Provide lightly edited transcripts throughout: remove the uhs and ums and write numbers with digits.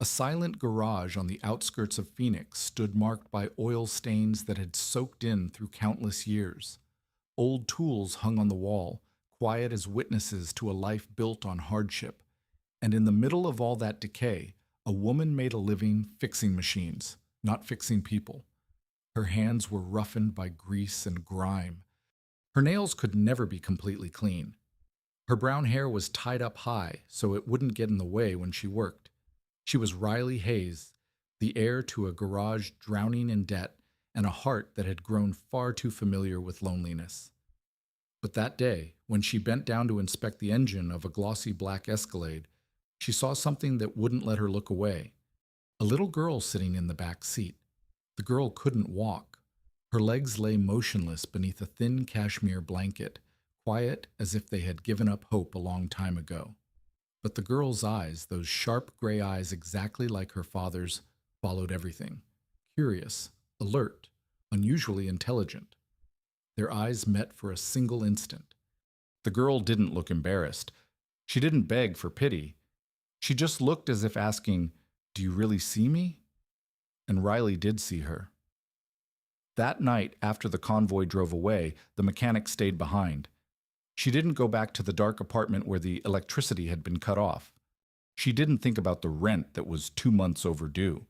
A silent garage on the outskirts of Phoenix stood marked by oil stains that had soaked in through countless years. Old tools hung on the wall, quiet as witnesses to a life built on hardship. And in the middle of all that decay, a woman made a living fixing machines, not fixing people. Her hands were roughened by grease and grime. Her nails could never be completely clean. Her brown hair was tied up high so it wouldn't get in the way when she worked. She was Riley Hayes, the heir to a garage drowning in debt and a heart that had grown far too familiar with loneliness. But that day, when she bent down to inspect the engine of a glossy black Escalade, she saw something that wouldn't let her look away. A little girl sitting in the back seat. The girl couldn't walk. Her legs lay motionless beneath a thin cashmere blanket, quiet as if they had given up hope a long time ago. But the girl's eyes, those sharp gray eyes exactly like her father's, followed everything. Curious, alert, unusually intelligent. Their eyes met for a single instant. The girl didn't look embarrassed. She didn't beg for pity. She just looked as if asking, "Do you really see me?" And Riley did see her. That night, after the convoy drove away, the mechanic stayed behind. She didn't go back to the dark apartment where the electricity had been cut off. She didn't think about the rent that was 2 months overdue.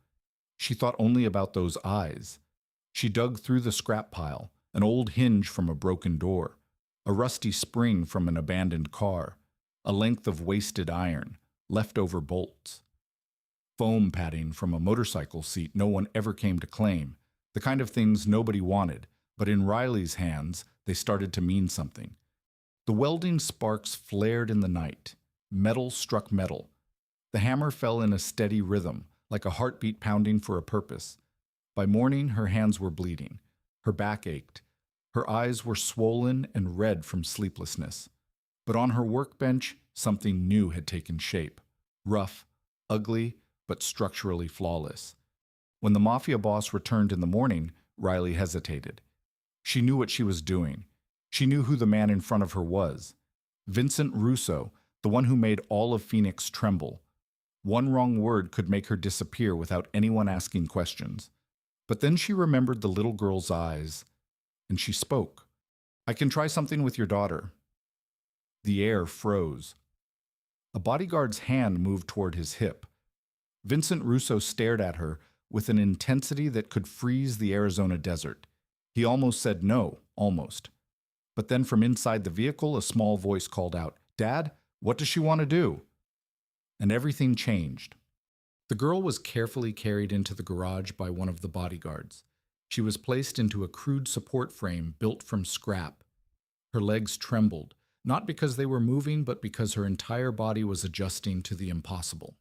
She thought only about those eyes. She dug through the scrap pile, an old hinge from a broken door, a rusty spring from an abandoned car, a length of wasted iron, leftover bolts, foam padding from a motorcycle seat no one ever came to claim, the kind of things nobody wanted, but in Riley's hands, they started to mean something. The welding sparks flared in the night. Metal struck metal. The hammer fell in a steady rhythm, like a heartbeat pounding for a purpose. By morning, her hands were bleeding. Her back ached. Her eyes were swollen and red from sleeplessness. But on her workbench, something new had taken shape. Rough, ugly, but structurally flawless. When the Mafia boss returned in the morning, Riley hesitated. She knew what she was doing. She knew who the man in front of her was. Vincent Russo, the one who made all of Phoenix tremble. One wrong word could make her disappear without anyone asking questions. But then she remembered the little girl's eyes, and she spoke. "I can try something with your daughter." The air froze. A bodyguard's hand moved toward his hip. Vincent Russo stared at her with an intensity that could freeze the Arizona desert. He almost said no, almost. But then from inside the vehicle, a small voice called out, "Dad, what does she want to do?" And everything changed. The girl was carefully carried into the garage by one of the bodyguards. She was placed into a crude support frame built from scrap. Her legs trembled, not because they were moving, but because her entire body was adjusting to the impossible.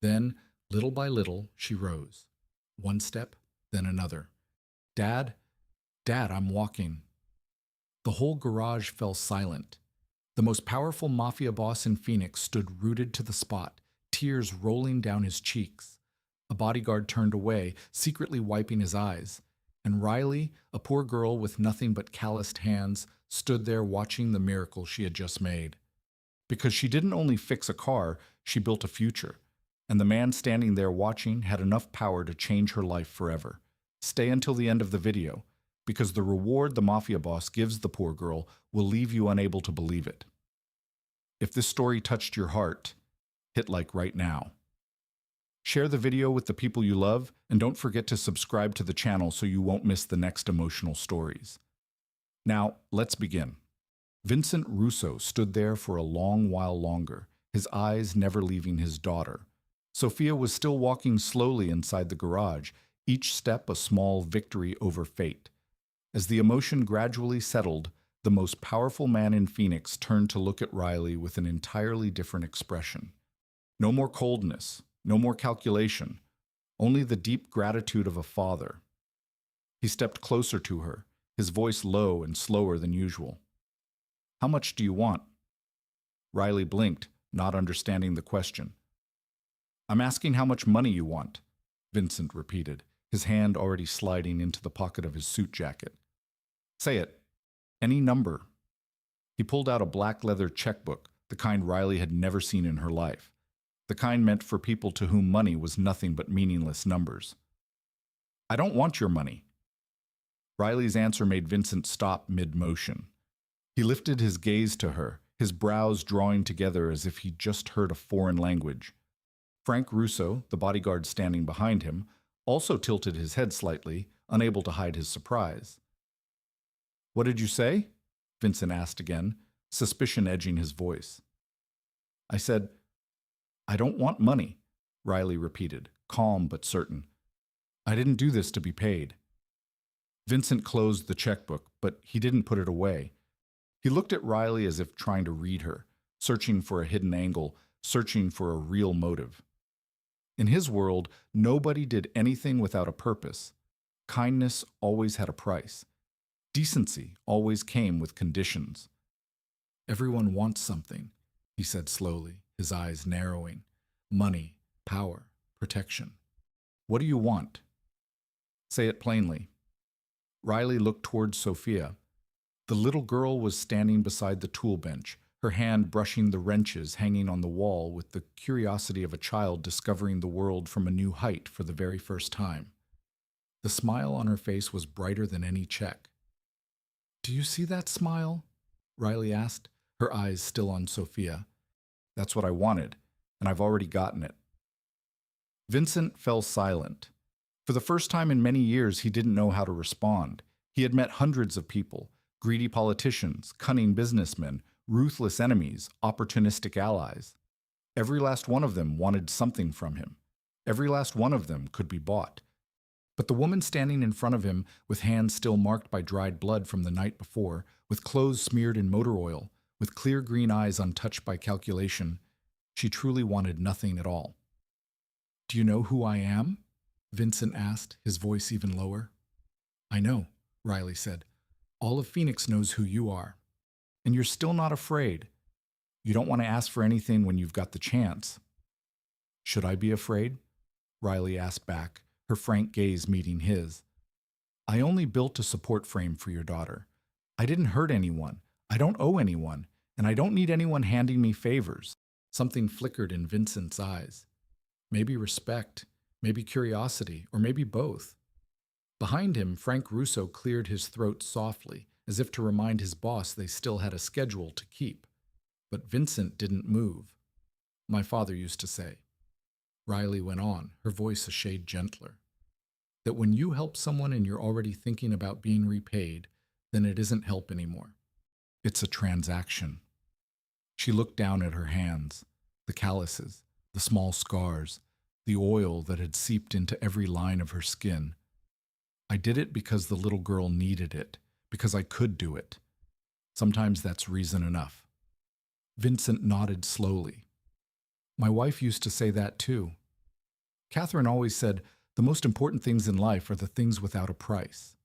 Then, little by little, she rose. One step, then another. "Dad, Dad, I'm walking." The whole garage fell silent. The most powerful Mafia boss in Phoenix stood rooted to the spot, tears rolling down his cheeks. A bodyguard turned away, secretly wiping his eyes. And Riley, a poor girl with nothing but calloused hands, stood there watching the miracle she had just made. Because she didn't only fix a car, she built a future. And the man standing there watching had enough power to change her life forever. Stay until the end of the video, because the reward the Mafia boss gives the poor girl will leave you unable to believe it. If this story touched your heart, hit like right now. Share the video with the people you love, and don't forget to subscribe to the channel so you won't miss the next emotional stories. Now, let's begin. Vincent Russo stood there for a long while longer, his eyes never leaving his daughter. Sophia was still walking slowly inside the garage, each step a small victory over fate. As the emotion gradually settled, the most powerful man in Phoenix turned to look at Riley with an entirely different expression. No more coldness, no more calculation, only the deep gratitude of a father. He stepped closer to her, his voice low and slower than usual. "How much do you want?" Riley blinked, not understanding the question. "I'm asking how much money you want," Vincent repeated, his hand already sliding into the pocket of his suit jacket. "Say it. Any number." He pulled out a black leather checkbook, the kind Riley had never seen in her life. the kind meant for people to whom money was nothing but meaningless numbers. I don't want your money. Riley's answer made Vincent stop mid-motion. He lifted his gaze to her, his brows drawing together as if he'd just heard a foreign language. Frank Russo, the bodyguard standing behind him, also tilted his head slightly, unable to hide his surprise. What did you say? Vincent asked again, suspicion edging his voice. I said, I don't want money, Riley repeated, calm but certain. I didn't do this to be paid. Vincent closed the checkbook, but he didn't put it away. He looked at Riley as if trying to read her, searching for a hidden angle, searching for a real motive. In his world, nobody did anything without a purpose. Kindness always had a price. Decency always came with conditions. Everyone wants something, he said slowly, his eyes narrowing. Money, power, protection. What do you want? Say it plainly. Riley looked towards Sophia. The little girl was standing beside the tool bench, her hand brushing the wrenches hanging on the wall with the curiosity of a child discovering the world from a new height for the very first time. The smile on her face was brighter than any check. Do you see that smile? Riley asked, her eyes still on Sophia. That's what I wanted, and I've already gotten it. Vincent fell silent. For the first time in many years, he didn't know how to respond. He had met hundreds of people, greedy politicians, cunning businessmen, ruthless enemies, opportunistic allies. Every last one of them wanted something from him. Every last one of them could be bought. But the woman standing in front of him, with hands still marked by dried blood from the night before, with clothes smeared in motor oil, with clear green eyes untouched by calculation, she truly wanted nothing at all. Do you know who I am? Vincent asked, his voice even lower. I know, Riley said. All of Phoenix knows who you are. And you're still not afraid. You don't want to ask for anything when you've got the chance. Should I be afraid? Riley asked back, her frank gaze meeting his. I only built a support frame for your daughter. I didn't hurt anyone. I don't owe anyone. And I don't need anyone handing me favors. Something flickered in Vincent's eyes. Maybe respect, maybe curiosity, or maybe both. Behind him, Frank Russo cleared his throat softly, as if to remind his boss they still had a schedule to keep. But Vincent didn't move. My father used to say. Riley went on, her voice a shade gentler. That when you help someone and you're already thinking about being repaid, then it isn't help anymore. It's a transaction. She looked down at her hands, the calluses, the small scars, the oil that had seeped into every line of her skin. I did it because the little girl needed it, because I could do it. Sometimes that's reason enough. Vincent nodded slowly. My wife used to say that too. Catherine always said, the most important things in life are the things without a price.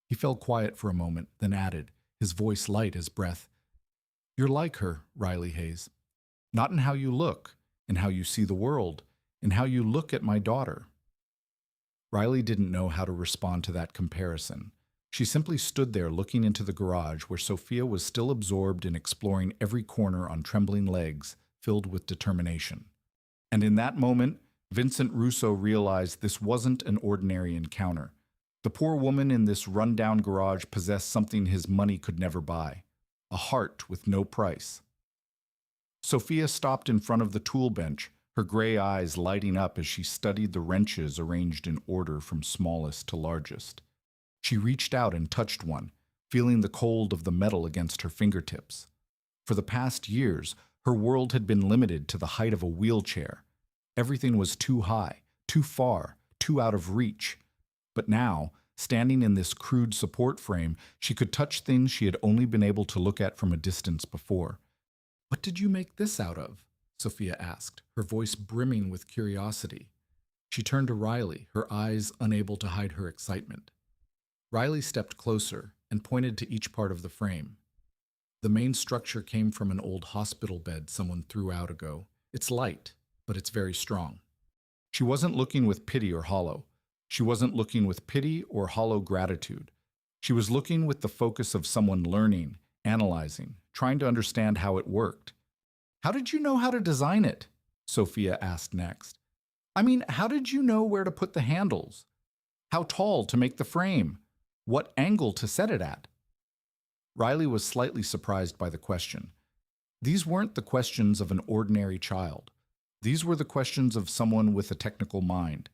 He fell quiet for a moment, then added, his voice light as breath. You're like her, Riley Hayes. Not in how you look, in how you see the world, in how you look at my daughter. Riley didn't know how to respond to that comparison. She simply stood there looking into the garage where Sophia was still absorbed in exploring every corner on trembling legs, filled with determination. And in that moment, Vincent Russo realized this wasn't an ordinary encounter. The poor woman in this run-down garage possessed something his money could never buy, a heart with no price. Sophia stopped in front of the tool bench, her gray eyes lighting up as she studied the wrenches arranged in order from smallest to largest. She reached out and touched one, feeling the cold of the metal against her fingertips. For the past years, her world had been limited to the height of a wheelchair. Everything was too high, too far, too out of reach. But now, standing in this crude support frame, she could touch things she had only been able to look at from a distance before. What did you make this out of? Sophia asked, her voice brimming with curiosity. She turned to Riley, her eyes unable to hide her excitement. Riley stepped closer and pointed to each part of the frame. The main structure came from an old hospital bed someone threw out ago. It's light, but it's very strong. She wasn't looking with pity or hollow. She wasn't looking with pity or hollow gratitude. She was looking with the focus of someone learning, analyzing, trying to understand how it worked. How did you know how to design it? Sophia asked next. I mean, how did you know where to put the handles? How tall to make the frame? What angle to set it at? Riley was slightly surprised by the question. These weren't the questions of an ordinary child. These were the questions of someone with a technical mind.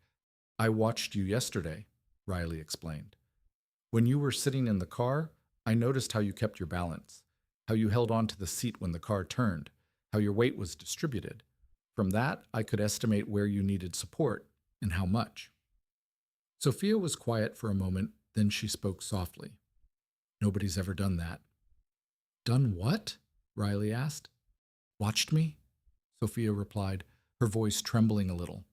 I watched you yesterday, Riley explained. When you were sitting in the car, I noticed how you kept your balance, how you held on to the seat when the car turned, how your weight was distributed. From that, I could estimate where you needed support and how much. Sophia was quiet for a moment, then she spoke softly. Nobody's ever done that. Done what? Riley asked. Watched me? Sophia replied, her voice trembling a little.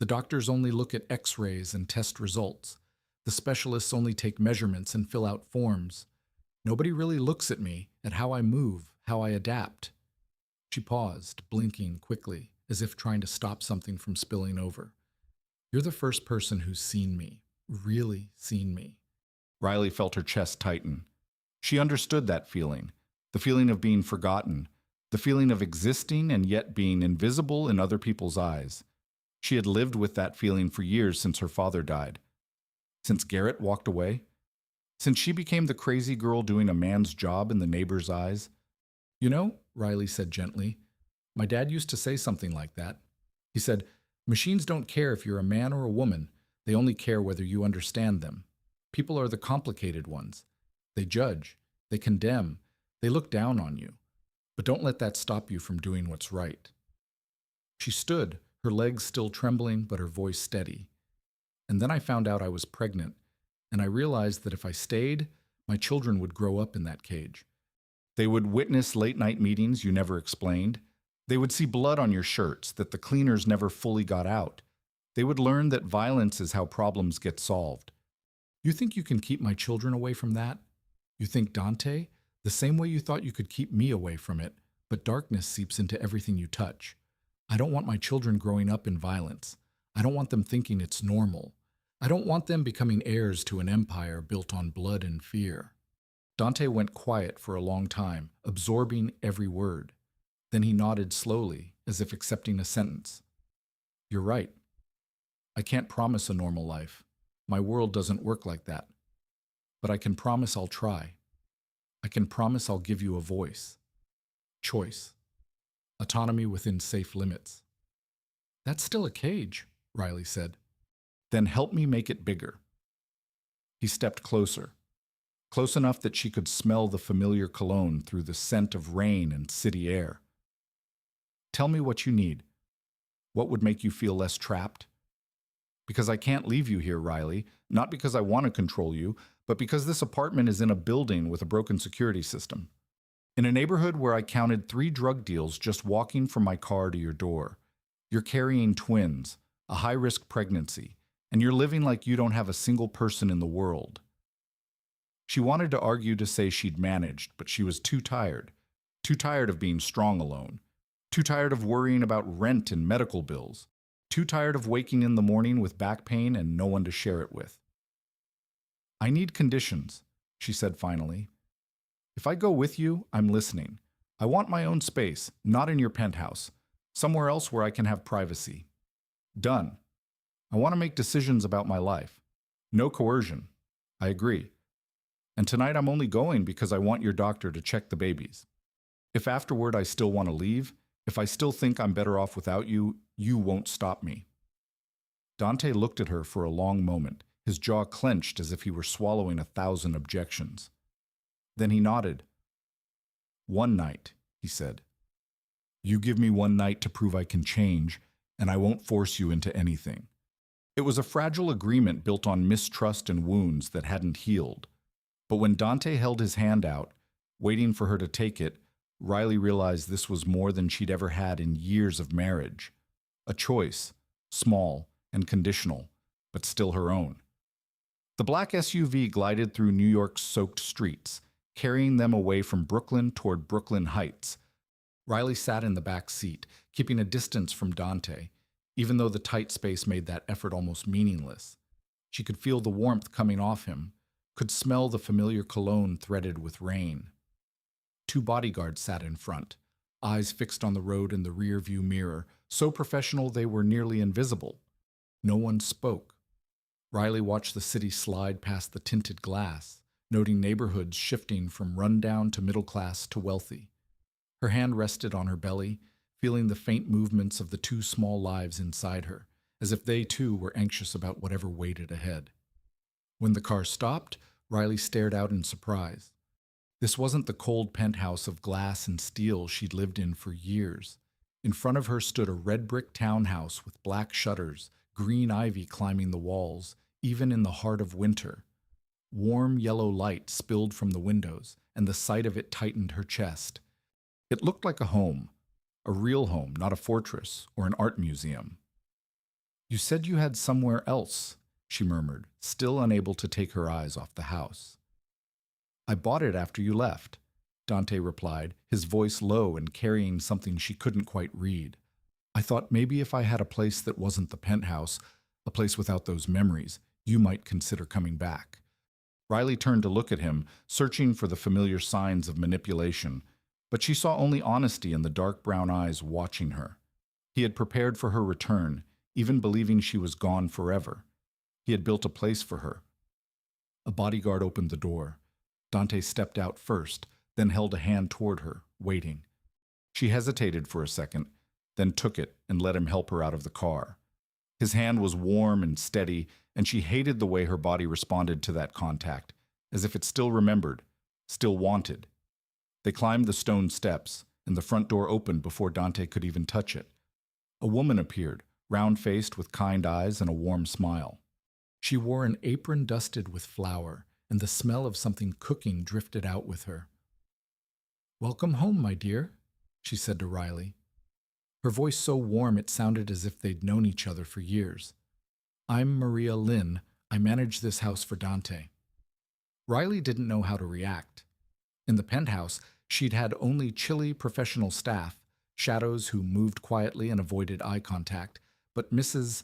The doctors only look at x-rays and test results. The specialists only take measurements and fill out forms. Nobody really looks at me, at how I move, how I adapt. She paused, blinking quickly, as if trying to stop something from spilling over. You're the first person who's seen me, really seen me. Riley felt her chest tighten. She understood that feeling, the feeling of being forgotten, the feeling of existing and yet being invisible in other people's eyes. She had lived with that feeling for years since her father died. Since Garrett walked away? Since she became the crazy girl doing a man's job in the neighbor's eyes? You know, Riley said gently, my dad used to say something like that. He said, machines don't care if you're a man or a woman. They only care whether you understand them. People are the complicated ones. They judge. They condemn. They look down on you. But don't let that stop you from doing what's right. She stood, her legs still trembling, but her voice steady. And then I found out I was pregnant, and I realized that if I stayed, my children would grow up in that cage. They would witness late-night meetings you never explained. They would see blood on your shirts that the cleaners never fully got out. They would learn that violence is how problems get solved. You think you can keep my children away from that? You think Dante? The same way you thought you could keep me away from it, but darkness seeps into everything you touch. I don't want my children growing up in violence. I don't want them thinking it's normal. I don't want them becoming heirs to an empire built on blood and fear. Dante went quiet for a long time, absorbing every word. Then he nodded slowly, as if accepting a sentence. You're right. I can't promise a normal life. My world doesn't work like that. But I can promise I'll try. I can promise I'll give you a voice. Choice. Autonomy within safe limits. That's still a cage, Riley said. Then help me make it bigger. He stepped closer, close enough that she could smell the familiar cologne through the scent of rain and city air. Tell me what you need. What would make you feel less trapped? Because I can't leave you here, Riley, not because I want to control you, but because this apartment is in a building with a broken security system. In a neighborhood where I counted 3 drug deals just walking from my car to your door. You're carrying twins, a high-risk pregnancy, and you're living like you don't have a single person in the world. She wanted to argue to say she'd managed, but she was too tired of being strong alone, too tired of worrying about rent and medical bills, too tired of waking in the morning with back pain and no one to share it with. I need conditions, she said finally. If I go with you, I'm listening. I want my own space, not in your penthouse, somewhere else where I can have privacy. Done. I want to make decisions about my life. No coercion. I agree. And tonight I'm only going because I want your doctor to check the babies. If afterward I still want to leave, if I still think I'm better off without you, you won't stop me. Dante looked at her for a long moment, his jaw clenched as if he were swallowing 1,000 objections. Then he nodded. One night, he said. You give me one night to prove I can change, and I won't force you into anything. It was a fragile agreement built on mistrust and wounds that hadn't healed. But when Dante held his hand out, waiting for her to take it, Riley realized this was more than she'd ever had in years of marriage. A choice, small and conditional, but still her own. The black SUV glided through New York's soaked streets, carrying them away from Brooklyn toward Brooklyn Heights. Riley sat in the back seat, keeping a distance from Dante, even though the tight space made that effort almost meaningless. She could feel the warmth coming off him, could smell the familiar cologne threaded with rain. 2 bodyguards sat in front, eyes fixed on the road in the rear-view mirror, so professional they were nearly invisible. No one spoke. Riley watched the city slide past the tinted glass, noting neighborhoods shifting from rundown to middle class to wealthy. Her hand rested on her belly, feeling the faint movements of the two small lives inside her, as if they too were anxious about whatever waited ahead. When the car stopped, Riley stared out in surprise. This wasn't the cold penthouse of glass and steel she'd lived in for years. In front of her stood a red brick townhouse with black shutters, green ivy climbing the walls, even in the heart of winter. Warm yellow light spilled from the windows, and the sight of it tightened her chest. It looked like a home, a real home, not a fortress or an art museum. "You said you had somewhere else," she murmured, still unable to take her eyes off the house. "I bought it after you left," Dante replied, his voice low and carrying something she couldn't quite read. "I thought maybe if I had a place that wasn't the penthouse, a place without those memories, you might consider coming back." Riley turned to look at him, searching for the familiar signs of manipulation, but she saw only honesty in the dark brown eyes watching her. He had prepared for her return, even believing she was gone forever. He had built a place for her. A bodyguard opened the door. Dante stepped out first, then held a hand toward her, waiting. She hesitated for a second, then took it and let him help her out of the car. His hand was warm and steady, and she hated the way her body responded to that contact, as if it still remembered, still wanted. They climbed the stone steps, and the front door opened before Dante could even touch it. A woman appeared, round-faced with kind eyes and a warm smile. She wore an apron dusted with flour, and the smell of something cooking drifted out with her. "Welcome home, my dear," she said to Riley. Her voice so warm it sounded as if they'd known each other for years. "I'm Maria Lynn. I manage this house for Dante." Riley didn't know how to react. In the penthouse, she'd had only chilly professional staff, shadows who moved quietly and avoided eye contact, but Mrs.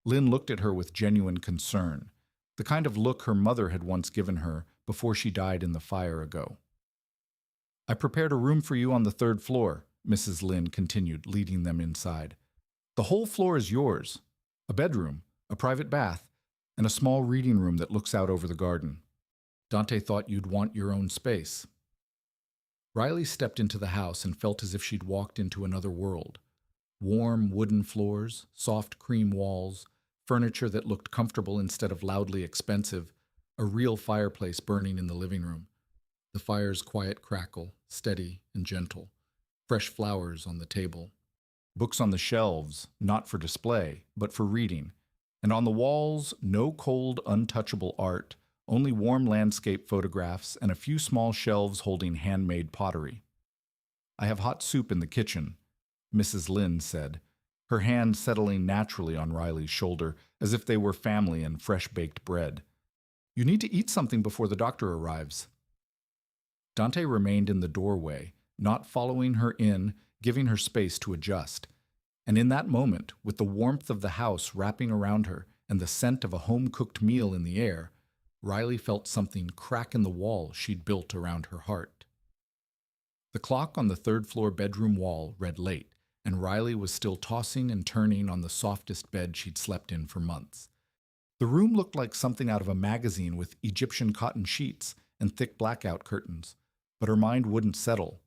Lynn looked at her with genuine concern, the kind of look her mother had once given her before she died in the fire ago. "I prepared a room for you on the 3rd floor," Mrs. Lynn continued, leading them inside. "The whole floor is yours. A bedroom, a private bath, and a small reading room that looks out over the garden. Dante thought you'd want your own space." Riley stepped into the house and felt as if she'd walked into another world. Warm wooden floors, soft cream walls, furniture that looked comfortable instead of loudly expensive, a real fireplace burning in the living room. The fire's quiet crackle, steady and gentle. Fresh flowers on the table. Books on the shelves, not for display, but for reading. And on the walls, no cold, untouchable art, only warm landscape photographs and a few small shelves holding handmade pottery. "I have hot soup in the kitchen," Mrs. Lynn said, her hand settling naturally on Riley's shoulder, as if they were family and fresh-baked bread. "You need to eat something before the doctor arrives." Dante remained in the doorway, not following her in, giving her space to adjust. And in that moment, with the warmth of the house wrapping around her and the scent of a home-cooked meal in the air, Riley felt something crack in the wall she'd built around her heart. The clock on the 3rd-floor bedroom wall read late, and Riley was still tossing and turning on the softest bed she'd slept in for months. The room looked like something out of a magazine with Egyptian cotton sheets and thick blackout curtains, but her mind wouldn't settle.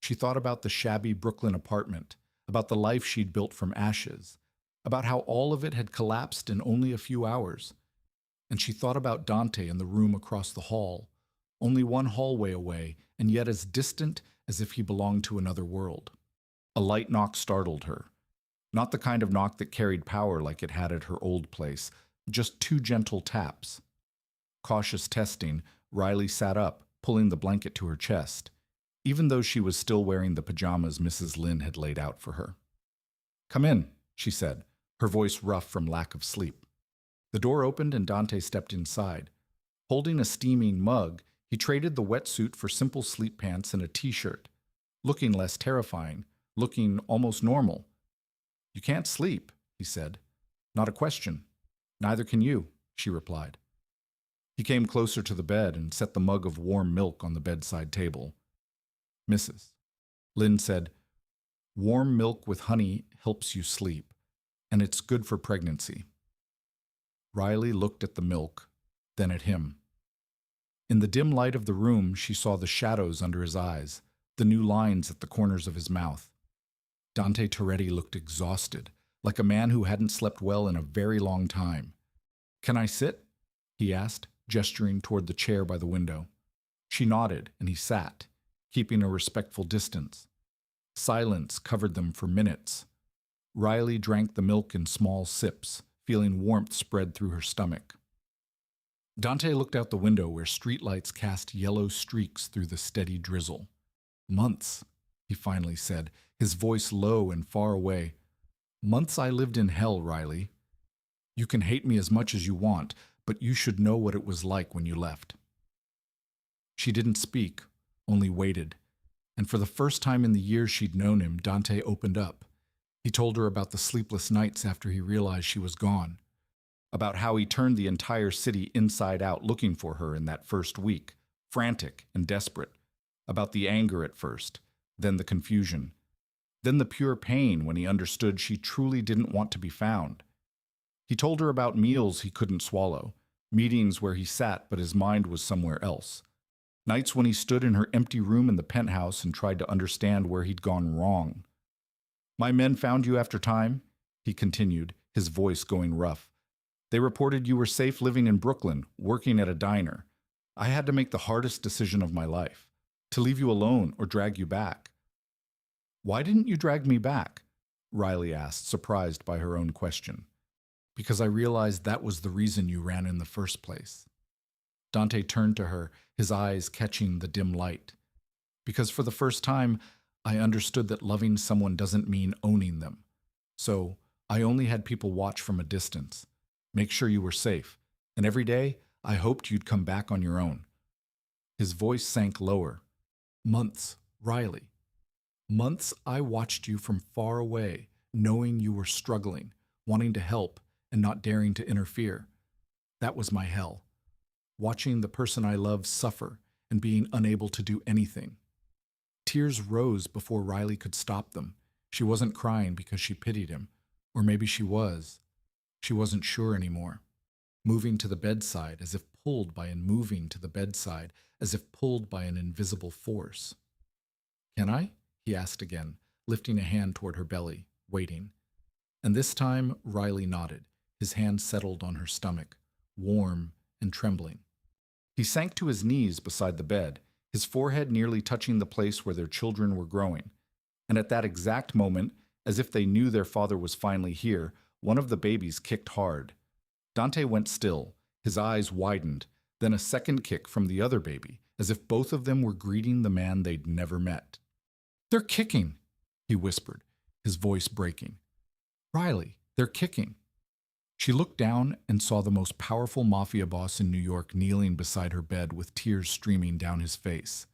She thought about the shabby Brooklyn apartment, about the life she'd built from ashes, about how all of it had collapsed in only a few hours. And she thought about Dante in the room across the hall, only one hallway away, and yet as distant as if he belonged to another world. A light knock startled her. Not the kind of knock that carried power like it had at her old place, just 2 gentle taps. Cautious testing, Riley sat up, pulling the blanket to her chest, even though she was still wearing the pajamas Mrs. Lynn had laid out for her. "Come in," she said, her voice rough from lack of sleep. The door opened and Dante stepped inside. Holding a steaming mug, he traded the wetsuit for simple sleep pants and a t-shirt, looking less terrifying, looking almost normal. "You can't sleep," he said. "Not a question. Neither can you," she replied. He came closer to the bed and set the mug of warm milk on the bedside table. "Mrs." Lynn said, Warm milk with honey helps you sleep, and it's good for pregnancy. Riley looked at the milk, then at him. In the dim light of the room, she saw the shadows under his eyes, the new lines at the corners of his mouth. Dante Toretti looked exhausted, like a man who hadn't slept well in a very long time. "Can I sit?" he asked, gesturing toward the chair by the window. She nodded, and he sat, keeping a respectful distance. Silence covered them for minutes. Riley drank the milk in small sips, feeling warmth spread through her stomach. Dante looked out the window where streetlights cast yellow streaks through the steady drizzle. "Months," he finally said, his voice low and far away. "Months I lived in hell, Riley. You can hate me as much as you want, but you should know what it was like when you left." She didn't speak, only waited. And for the first time in the years she'd known him, Dante opened up. He told her about the sleepless nights after he realized she was gone, about how he turned the entire city inside out looking for her in that first week, frantic and desperate, about the anger at first, then the confusion, then the pure pain when he understood she truly didn't want to be found. He told her about meals he couldn't swallow, meetings where he sat but his mind was somewhere else, nights when he stood in her empty room in the penthouse and tried to understand where he'd gone wrong. "My men found you after time," he continued, his voice going rough. "They reported you were safe living in Brooklyn, working at a diner. I had to make the hardest decision of my life, to leave you alone or drag you back." "Why didn't you drag me back?" Riley asked, surprised by her own question. "Because I realized that was the reason you ran in the first place." Dante turned to her, his eyes catching the dim light. "Because for the first time, I understood that loving someone doesn't mean owning them. So I only had people watch from a distance, make sure you were safe, and every day I hoped you'd come back on your own." His voice sank lower. "Months, Riley. Months I watched you from far away, knowing you were struggling, wanting to help, and not daring to interfere. That was my hell. Watching the person I loved suffer and being unable to do anything." Tears rose before Riley could stop them. She wasn't crying because she pitied him, or maybe she was. She wasn't sure anymore. Moving to the bedside as if pulled by an invisible force. "Can I?" he asked again, lifting a hand toward her belly, waiting. And this time Riley nodded. His hand settled on her stomach, warm and trembling. He sank to his knees beside the bed, his forehead nearly touching the place where their children were growing. And at that exact moment, as if they knew their father was finally here, one of the babies kicked hard. Dante went still, his eyes widened, then a second kick from the other baby, as if both of them were greeting the man they'd never met. "They're kicking," he whispered, his voice breaking. "Riley, they're kicking." She looked down and saw the most powerful mafia boss in New York kneeling beside her bed with tears streaming down his face,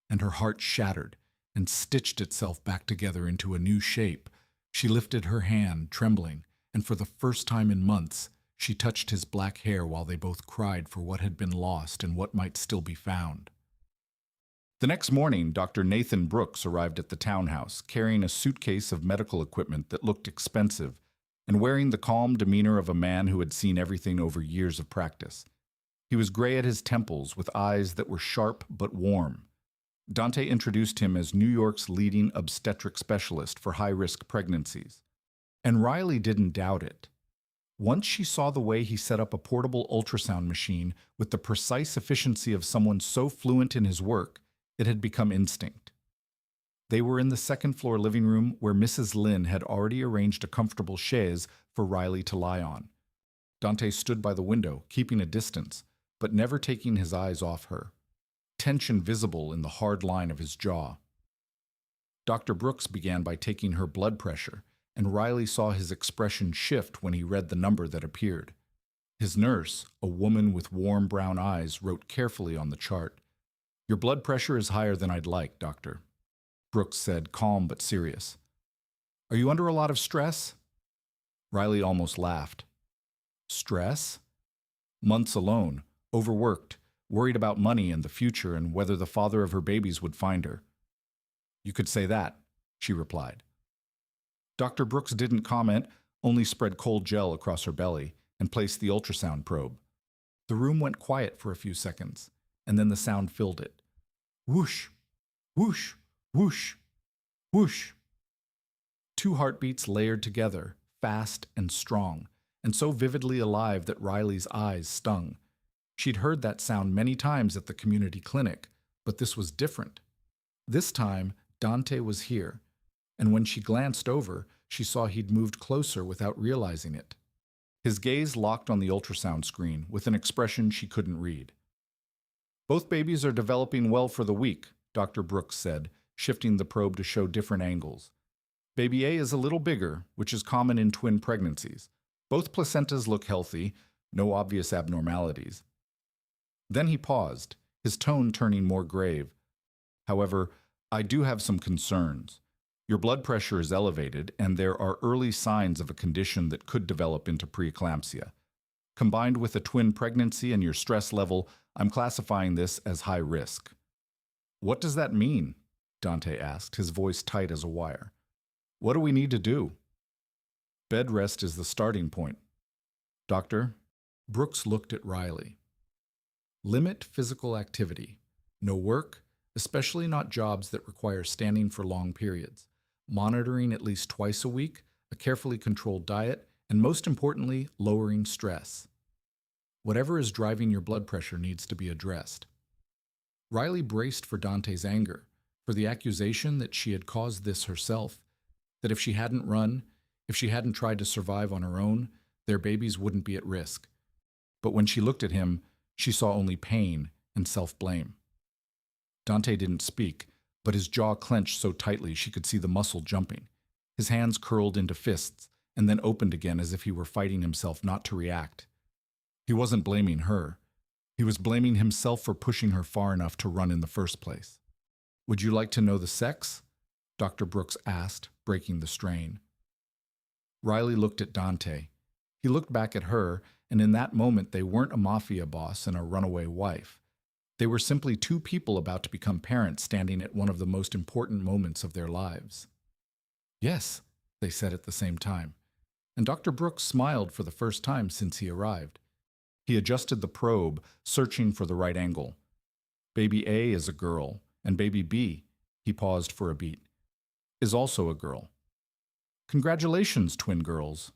and her heart shattered and stitched itself back together into a new shape. She lifted her hand, trembling, and for the first time in months, she touched his black hair while they both cried for what had been lost and what might still be found. The next morning, Dr. Nathan Brooks arrived at the townhouse, carrying a suitcase of medical equipment that looked expensive, and wearing the calm demeanor of a man who had seen everything over years of practice. He was gray at his temples, with eyes that were sharp but warm. Dante introduced him as New York's leading obstetric specialist for high-risk pregnancies. And Riley didn't doubt it. Once she saw the way he set up a portable ultrasound machine with the precise efficiency of someone so fluent in his work, it had become instinct. They were in the second-floor living room where Mrs. Lynn had already arranged a comfortable chaise for Riley to lie on. Dante stood by the window, keeping a distance, but never taking his eyes off her, tension visible in the hard line of his jaw. Dr. Brooks began by taking her blood pressure, and Riley saw his expression shift when he read the number that appeared. His nurse, a woman with warm brown eyes, wrote carefully on the chart. "Your blood pressure is higher than I'd like, doctor," Brooks said, calm but serious. "Are you under a lot of stress?" Riley almost laughed. "Stress?" "Months alone, overworked, worried about money and the future and whether the father of her babies would find her." "You could say that," she replied. Dr. Brooks didn't comment, only spread cold gel across her belly and placed the ultrasound probe. The room went quiet for a few seconds, and then the sound filled it. Whoosh, whoosh, whoosh, whoosh. Two heartbeats layered together, fast and strong, and so vividly alive that Riley's eyes stung. She'd heard that sound many times at the community clinic, but this was different. This time, Dante was here, and when she glanced over, she saw he'd moved closer without realizing it. His gaze locked on the ultrasound screen with an expression she couldn't read. Both babies are developing well for the week, Dr. Brooks said, shifting the probe to show different angles. Baby A is a little bigger, which is common in twin pregnancies. Both placentas look healthy, no obvious abnormalities. Then he paused, his tone turning more grave. However, I do have some concerns. Your blood pressure is elevated, and there are early signs of a condition that could develop into preeclampsia. Combined with a twin pregnancy and your stress level, I'm classifying this as high risk. What does that mean? Dante asked, his voice tight as a wire. What do we need to do? Bed rest is the starting point. Doctor, Brooks looked at Riley. Limit physical activity. No work, especially not jobs that require standing for long periods. Monitoring at least twice a week, a carefully controlled diet, and most importantly, lowering stress. Whatever is driving your blood pressure needs to be addressed. Riley braced for Dante's anger, for the accusation that she had caused this herself, that if she hadn't run, if she hadn't tried to survive on her own, their babies wouldn't be at risk. But when she looked at him, she saw only pain and self-blame. Dante didn't speak, but his jaw clenched so tightly she could see the muscle jumping. His hands curled into fists and then opened again as if he were fighting himself not to react. He wasn't blaming her. He was blaming himself for pushing her far enough to run in the first place. Would you like to know the sex? Dr. Brooks asked, breaking the strain. Riley looked at Dante. He looked back at her, and in that moment they weren't a mafia boss and a runaway wife. They were simply two people about to become parents standing at one of the most important moments of their lives. Yes, they said at the same time, and Dr. Brooks smiled for the first time since he arrived. He adjusted the probe, searching for the right angle. Baby A is a girl, and baby B, he paused for a beat, is also a girl. Congratulations, twin girls.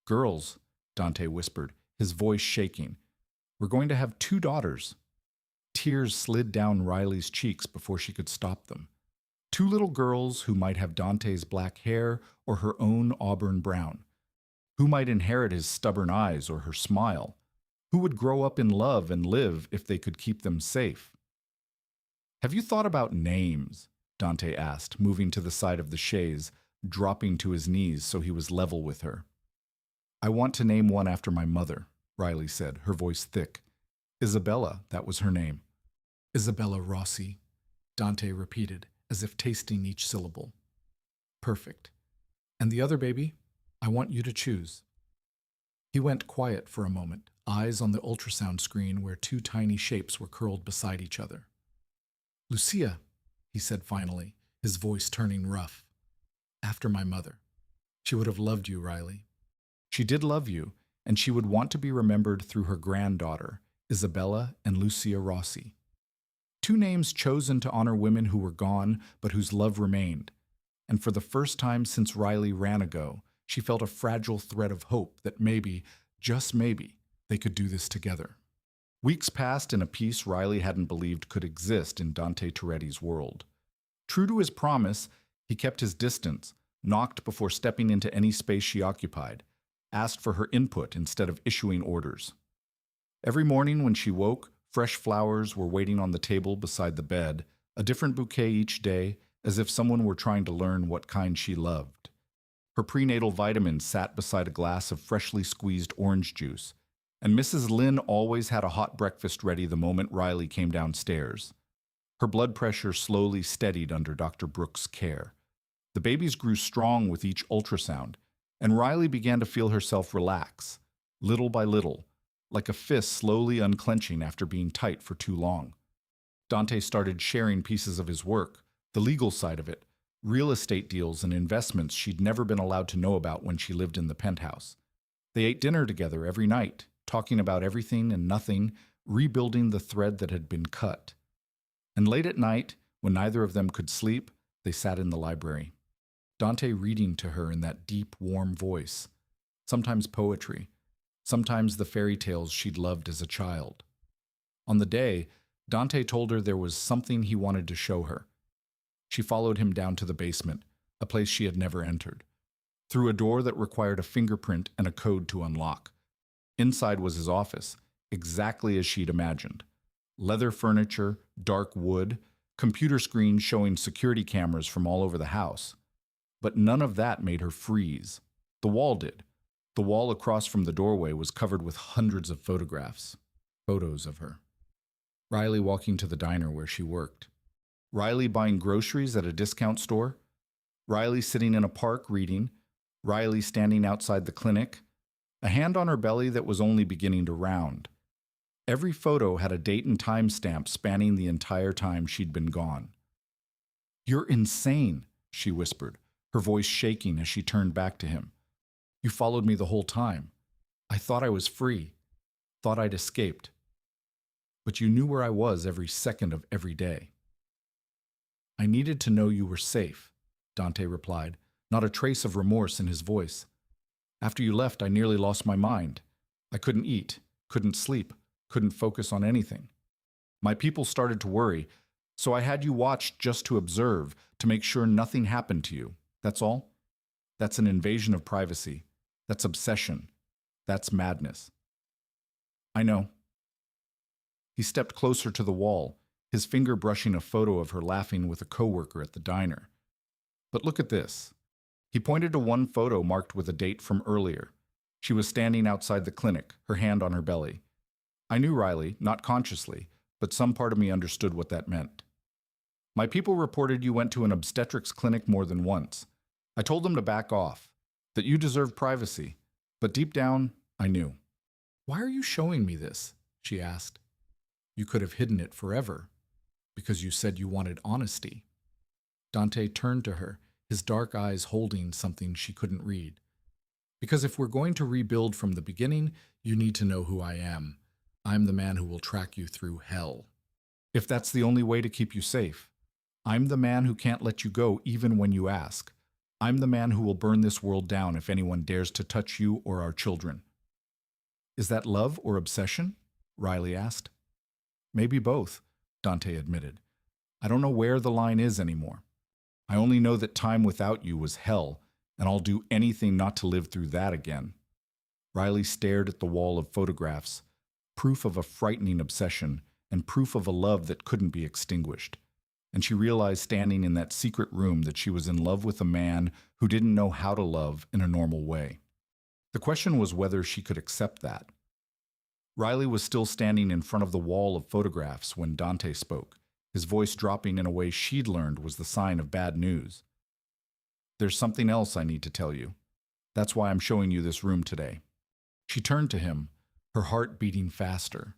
Girls, Dante whispered, his voice shaking. We're going to have 2 daughters. Tears slid down Riley's cheeks before she could stop them. 2 little girls who might have Dante's black hair or her own auburn brown. Who might inherit his stubborn eyes or her smile? Who would grow up in love and live if they could keep them safe? Have you thought about names? Dante asked, moving to the side of the chaise, dropping to his knees so he was level with her. I want to name one after my mother, Riley said, her voice thick. Isabella, that was her name. Isabella Rossi, Dante repeated, as if tasting each syllable. Perfect. And the other baby? I want you to choose. He went quiet for a moment, eyes on the ultrasound screen where 2 tiny shapes were curled beside each other. Lucia, he said finally, his voice turning rough. After my mother. She would have loved you, Riley. She did love you, and she would want to be remembered through her granddaughter, Isabella and Lucia Rossi. 2 names chosen to honor women who were gone, but whose love remained. And for the first time since Riley ran ago, she felt a fragile thread of hope that maybe, just maybe, they could do this together. Weeks passed in a peace Riley hadn't believed could exist in Dante Toretti's world. True to his promise, he kept his distance, knocked before stepping into any space she occupied, asked for her input instead of issuing orders. Every morning when she woke, fresh flowers were waiting on the table beside the bed, a different bouquet each day, as if someone were trying to learn what kind she loved. Her prenatal vitamins sat beside a glass of freshly squeezed orange juice, and Mrs. Lynn always had a hot breakfast ready the moment Riley came downstairs. Her blood pressure slowly steadied under Dr. Brooks' care. The babies grew strong with each ultrasound, and Riley began to feel herself relax, little by little, like a fist slowly unclenching after being tight for too long. Dante started sharing pieces of his work, the legal side of it, real estate deals and investments she'd never been allowed to know about when she lived in the penthouse. They ate dinner together every night, talking about everything and nothing, rebuilding the thread that had been cut. And late at night, when neither of them could sleep, they sat in the library. Dante reading to her in that deep, warm voice, sometimes poetry, sometimes the fairy tales she'd loved as a child. On the day, Dante told her there was something he wanted to show her. She followed him down to the basement, a place she had never entered, through a door that required a fingerprint and a code to unlock. Inside was his office, exactly as she'd imagined. Leather furniture, dark wood, computer screens showing security cameras from all over the house. But none of that made her freeze. The wall did. The wall across from the doorway was covered with hundreds of photographs. Photos of her. Riley walking to the diner where she worked. Riley buying groceries at a discount store. Riley sitting in a park reading. Riley standing outside the clinic. A hand on her belly that was only beginning to round. Every photo had a date and time stamp spanning the entire time she'd been gone. "You're insane," she whispered, her voice shaking as she turned back to him. "You followed me the whole time. I thought I was free, thought I'd escaped. But you knew where I was every second of every day." "I needed to know you were safe," Dante replied, not a trace of remorse in his voice. "After you left, I nearly lost my mind. I couldn't eat, couldn't sleep, couldn't focus on anything. My people started to worry, so I had you watched just to observe, to make sure nothing happened to you. That's all. That's an invasion of privacy. That's obsession. That's madness." "I know." He stepped closer to the wall, his finger brushing a photo of her laughing with a coworker at the diner. "But look at this." He pointed to one photo marked with a date from earlier. She was standing outside the clinic, her hand on her belly. I knew Riley, not consciously, but some part of me understood what that meant. "My people reported you went to an obstetrics clinic more than once. I told them to back off, that you deserved privacy, but deep down, I knew." "Why are you showing me this?" she asked. "You could have hidden it forever, because you said you wanted honesty." Dante turned to her, his dark eyes holding something she couldn't read. "Because if we're going to rebuild from the beginning, you need to know who I am. I'm the man who will track you through hell. If that's the only way to keep you safe. I'm the man who can't let you go even when you ask. I'm the man who will burn this world down if anyone dares to touch you or our children." "Is that love or obsession?" Riley asked. "Maybe both," Dante admitted. "I don't know where the line is anymore. I only know that time without you was hell, and I'll do anything not to live through that again." Riley stared at the wall of photographs, proof of a frightening obsession and proof of a love that couldn't be extinguished. And she realized standing in that secret room that she was in love with a man who didn't know how to love in a normal way. The question was whether she could accept that. Riley was still standing in front of the wall of photographs when Dante spoke, his voice dropping in a way she'd learned was the sign of bad news. "There's something else I need to tell you. That's why I'm showing you this room today." She turned to him, her heart beating faster.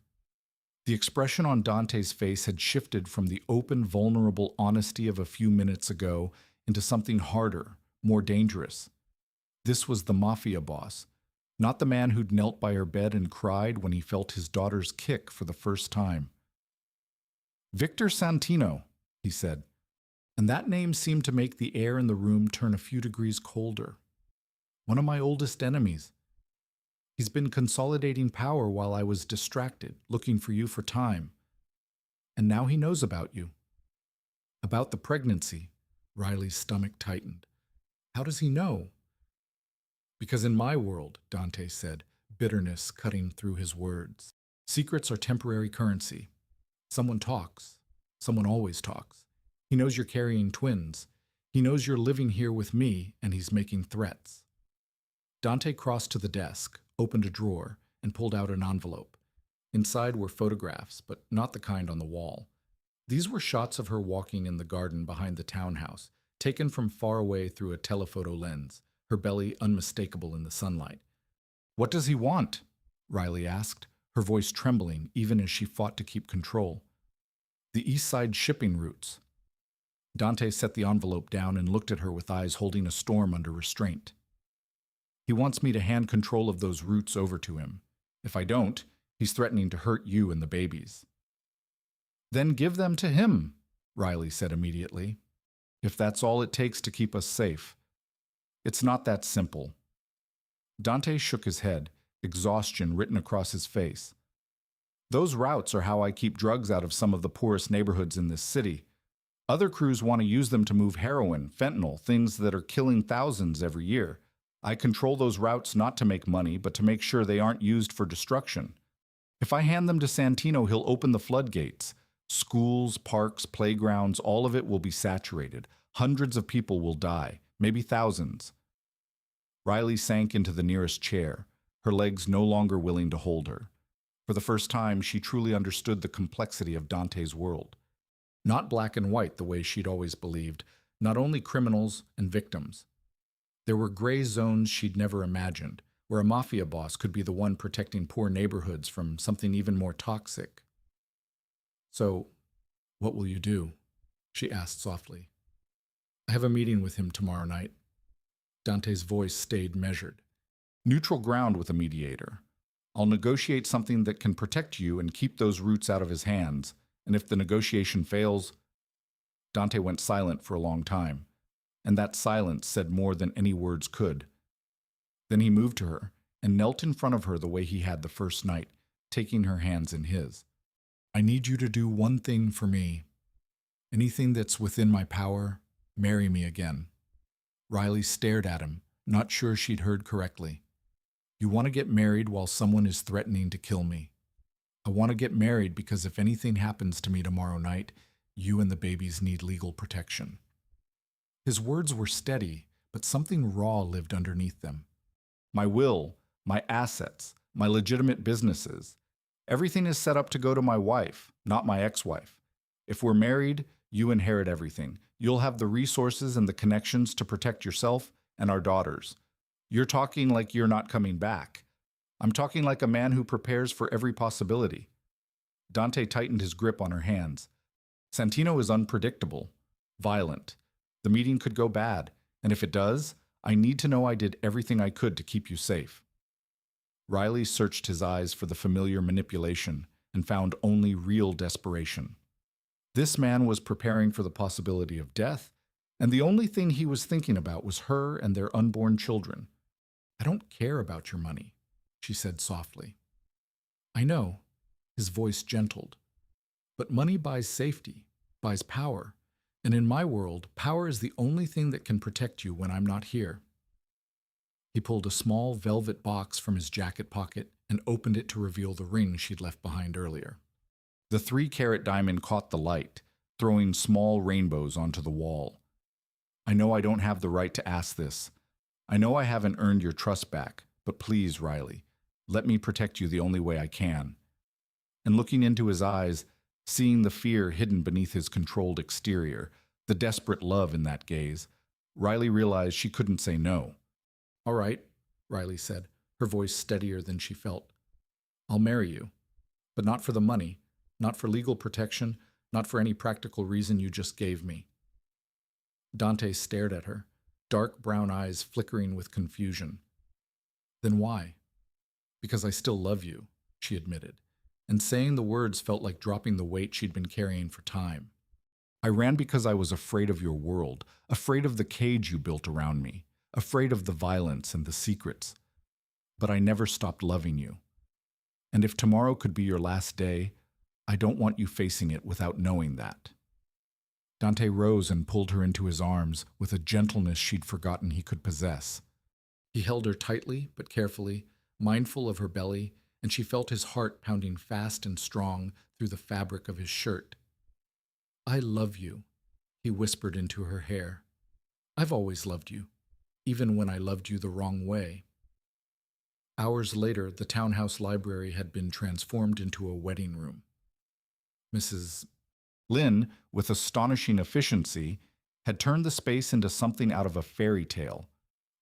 The expression on Dante's face had shifted from the open, vulnerable honesty of a few minutes ago into something harder, more dangerous. This was the Mafia boss, not the man who'd knelt by her bed and cried when he felt his daughter's kick for the first time. "Victor Santino," he said, and that name seemed to make the air in the room turn a few degrees colder. "One of my oldest enemies. He's been consolidating power while I was distracted, looking for you for time. And now he knows about you." "About the pregnancy." Riley's stomach tightened. "How does he know?" "Because in my world," Dante said, bitterness cutting through his words, "secrets are temporary currency. Someone talks. Someone always talks. He knows you're carrying twins. He knows you're living here with me, and he's making threats." Dante crossed to the desk, opened a drawer, and pulled out an envelope. Inside were photographs, but not the kind on the wall. These were shots of her walking in the garden behind the townhouse, taken from far away through a telephoto lens, her belly unmistakable in the sunlight. "What does he want?" Riley asked, her voice trembling even as she fought to keep control. "The East Side shipping routes." Dante set the envelope down and looked at her with eyes holding a storm under restraint. He wants me to hand control of those roots over to him. If I don't, he's threatening to hurt you and the babies. Then give them to him, Riley said immediately. If that's all it takes to keep us safe. It's not that simple. Dante shook his head, exhaustion written across his face. Those routes are how I keep drugs out of some of the poorest neighborhoods in this city. Other crews want to use them to move heroin, fentanyl, things that are killing thousands every year. I control those routes not to make money, but to make sure they aren't used for destruction. If I hand them to Santino, he'll open the floodgates. Schools, parks, playgrounds, all of it will be saturated. Hundreds of people will die, maybe thousands. Riley sank into the nearest chair, her legs no longer willing to hold her. For the first time, she truly understood the complexity of Dante's world. Not black and white the way she'd always believed, not only criminals and victims. There were gray zones she'd never imagined, where a mafia boss could be the one protecting poor neighborhoods from something even more toxic. So, what will you do? She asked softly. I have a meeting with him tomorrow night. Dante's voice stayed measured. Neutral ground with a mediator. I'll negotiate something that can protect you and keep those roots out of his hands, and if the negotiation fails... Dante went silent for a long time, and that silence said more than any words could. Then he moved to her and knelt in front of her the way he had the first night, taking her hands in his. I need you to do one thing for me. Anything that's within my power, marry me again. Riley stared at him, not sure she'd heard correctly. You want to get married while someone is threatening to kill me. I want to get married because if anything happens to me tomorrow night, you and the babies need legal protection. His words were steady, but something raw lived underneath them. My will, my assets, my legitimate businesses. Everything is set up to go to my wife, not my ex-wife. If we're married, you inherit everything. You'll have the resources and the connections to protect yourself and our daughters. You're talking like you're not coming back. I'm talking like a man who prepares for every possibility. Dante tightened his grip on her hands. Santino is unpredictable, violent. The meeting could go bad, and if it does, I need to know I did everything I could to keep you safe. Riley searched his eyes for the familiar manipulation and found only real desperation. This man was preparing for the possibility of death, and the only thing he was thinking about was her and their unborn children. I don't care about your money, she said softly. I know, his voice gentled. But money buys safety, buys power, and in my world, power is the only thing that can protect you when I'm not here. He pulled a small velvet box from his jacket pocket and opened it to reveal the ring she'd left behind earlier. The 3-carat diamond caught the light, throwing small rainbows onto the wall. I know I don't have the right to ask this. I know I haven't earned your trust back, but please, Riley, let me protect you the only way I can. And looking into his eyes, seeing the fear hidden beneath his controlled exterior, the desperate love in that gaze, Riley realized she couldn't say no. All right, Riley said, her voice steadier than she felt. I'll marry you, but not for the money, not for legal protection, not for any practical reason you just gave me. Dante stared at her, dark brown eyes flickering with confusion. Then why? Because I still love you, she admitted, and saying the words felt like dropping the weight she'd been carrying for time. I ran because I was afraid of your world, afraid of the cage you built around me, afraid of the violence and the secrets. But I never stopped loving you. And if tomorrow could be your last day, I don't want you facing it without knowing that. Dante rose and pulled her into his arms with a gentleness she'd forgotten he could possess. He held her tightly but carefully, mindful of her belly, and she felt his heart pounding fast and strong through the fabric of his shirt. I love you, he whispered into her hair. I've always loved you, even when I loved you the wrong way. Hours later, the townhouse library had been transformed into a wedding room. Mrs. Lynn, with astonishing efficiency, had turned the space into something out of a fairy tale.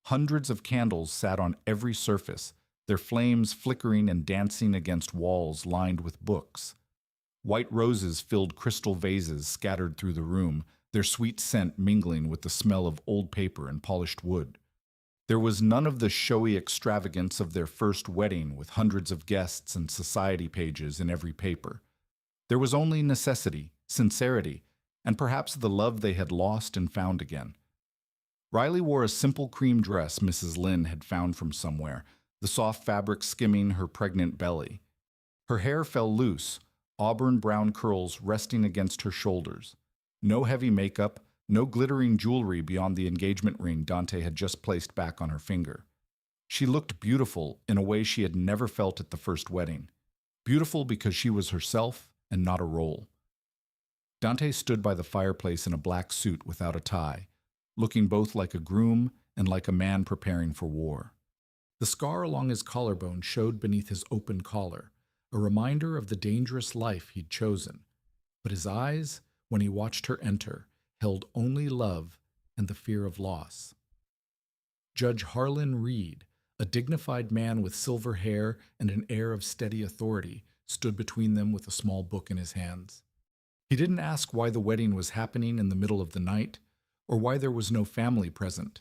Hundreds of candles sat on every surface, their flames flickering and dancing against walls lined with books. White roses filled crystal vases scattered through the room, their sweet scent mingling with the smell of old paper and polished wood. There was none of the showy extravagance of their first wedding with hundreds of guests and society pages in every paper. There was only necessity, sincerity, and perhaps the love they had lost and found again. Riley wore a simple cream dress Mrs. Lynn had found from somewhere, the soft fabric skimming her pregnant belly. Her hair fell loose, auburn brown curls resting against her shoulders. No heavy makeup, no glittering jewelry beyond the engagement ring Dante had just placed back on her finger. She looked beautiful in a way she had never felt at the first wedding. Beautiful because she was herself and not a role. Dante stood by the fireplace in a black suit without a tie, looking both like a groom and like a man preparing for war. The scar along his collarbone showed beneath his open collar, a reminder of the dangerous life he'd chosen. But his eyes, when he watched her enter, held only love and the fear of loss. Judge Harlan Reed, a dignified man with silver hair and an air of steady authority, stood between them with a small book in his hands. He didn't ask why the wedding was happening in the middle of the night, or why there was no family present.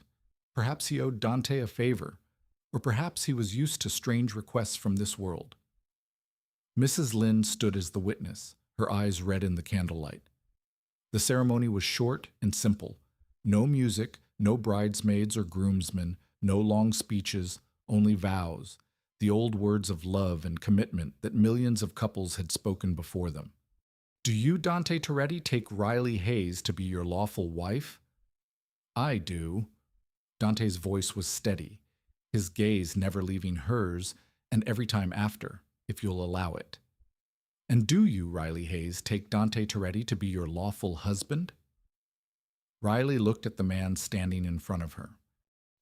Perhaps he owed Dante a favor, or perhaps he was used to strange requests from this world. Mrs. Lynn stood as the witness, her eyes red in the candlelight. The ceremony was short and simple. No music, no bridesmaids or groomsmen, no long speeches, only vows, the old words of love and commitment that millions of couples had spoken before them. Do you, Dante Toretti, take Riley Hayes to be your lawful wife? I do. Dante's voice was steady, his gaze never leaving hers, and every time after, if you'll allow it. And do you, Riley Hayes, take Dante Toretti to be your lawful husband? Riley looked at the man standing in front of her.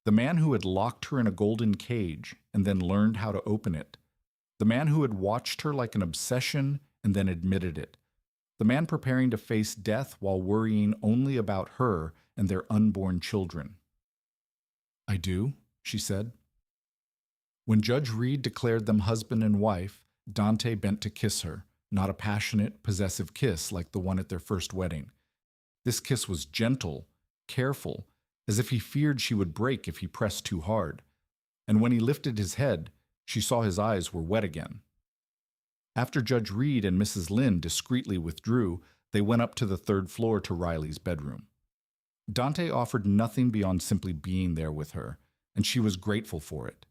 The man who had locked her in a golden cage and then learned how to open it. The man who had watched her like an obsession and then admitted it. The man preparing to face death while worrying only about her and their unborn children. I do, she said. When Judge Reed declared them husband and wife, Dante bent to kiss her, not a passionate, possessive kiss like the one at their first wedding. This kiss was gentle, careful, as if he feared she would break if he pressed too hard. And when he lifted his head, she saw his eyes were wet again. After Judge Reed and Mrs. Lynn discreetly withdrew, they went up to the third floor to Riley's bedroom. Dante offered nothing beyond simply being there with her, and she was grateful for it.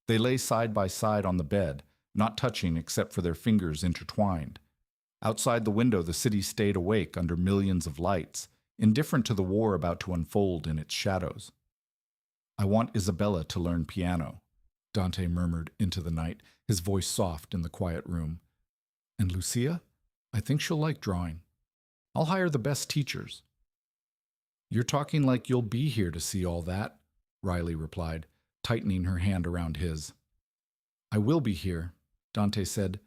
They lay side by side on the bed, not touching except for their fingers intertwined. Outside the window, the city stayed awake under millions of lights, indifferent to the war about to unfold in its shadows. I want Isabella to learn piano, Dante murmured into the night, his voice soft in the quiet room. And Lucia? I think she'll like drawing. I'll hire the best teachers. You're talking like you'll be here to see all that, Riley replied, tightening her hand around his. I will be here, Dante said,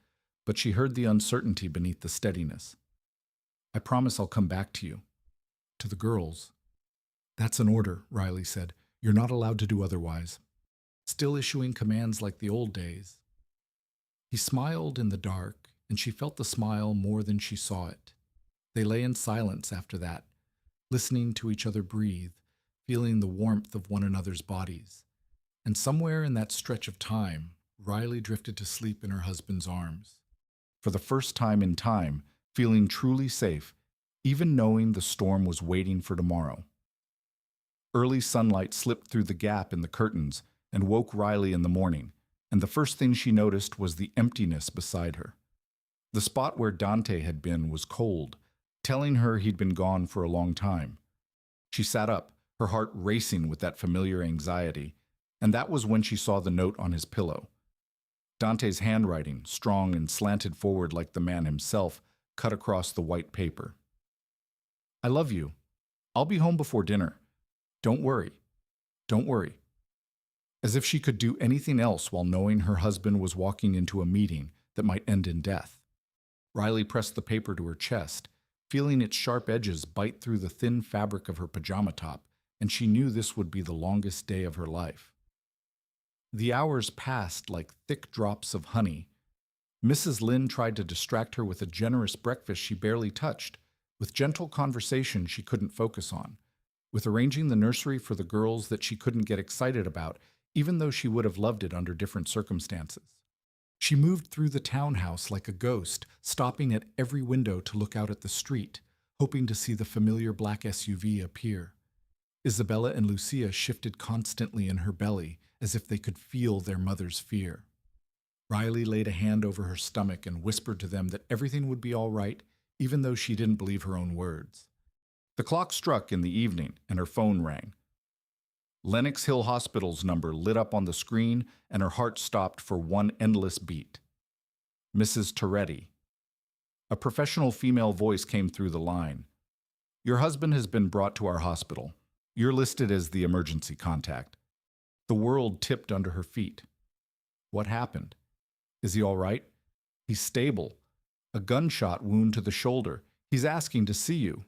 but she heard the uncertainty beneath the steadiness. I promise I'll come back to you. To the girls. That's an order, Riley said. You're not allowed to do otherwise. Still issuing commands like the old days. He smiled in the dark, and she felt the smile more than she saw it. They lay in silence after that, listening to each other breathe, feeling the warmth of one another's bodies. And somewhere in that stretch of time, Riley drifted to sleep in her husband's arms. For the first time in time, feeling truly safe, even knowing the storm was waiting for tomorrow. Early sunlight slipped through the gap in the curtains and woke Riley in the morning, and the first thing she noticed was the emptiness beside her. The spot where Dante had been was cold, telling her he'd been gone for a long time. She sat up, her heart racing with that familiar anxiety, and that was when she saw the note on his pillow. Dante's handwriting, strong and slanted forward like the man himself, cut across the white paper. I love you. I'll be home before dinner. Don't worry. Don't worry. As if she could do anything else while knowing her husband was walking into a meeting that might end in death. Riley pressed the paper to her chest, feeling its sharp edges bite through the thin fabric of her pajama top, and she knew this would be the longest day of her life. The hours passed like thick drops of honey. Mrs. Lynn tried to distract her with a generous breakfast she barely touched, with gentle conversation she couldn't focus on, with arranging the nursery for the girls that she couldn't get excited about, even though she would have loved it under different circumstances. She moved through the townhouse like a ghost, stopping at every window to look out at the street, hoping to see the familiar black SUV appear. Isabella and Lucia shifted constantly in her belly, as if they could feel their mother's fear. Riley laid a hand over her stomach and whispered to them that everything would be all right, even though she didn't believe her own words. The clock struck in the evening, and her phone rang. Lenox Hill Hospital's number lit up on the screen, and her heart stopped for one endless beat. Mrs. Toretti. A professional female voice came through the line. Your husband has been brought to our hospital. You're listed as the emergency contact. The world tipped under her feet. What happened? Is he all right? He's stable. A gunshot wound to the shoulder. He's asking to see you.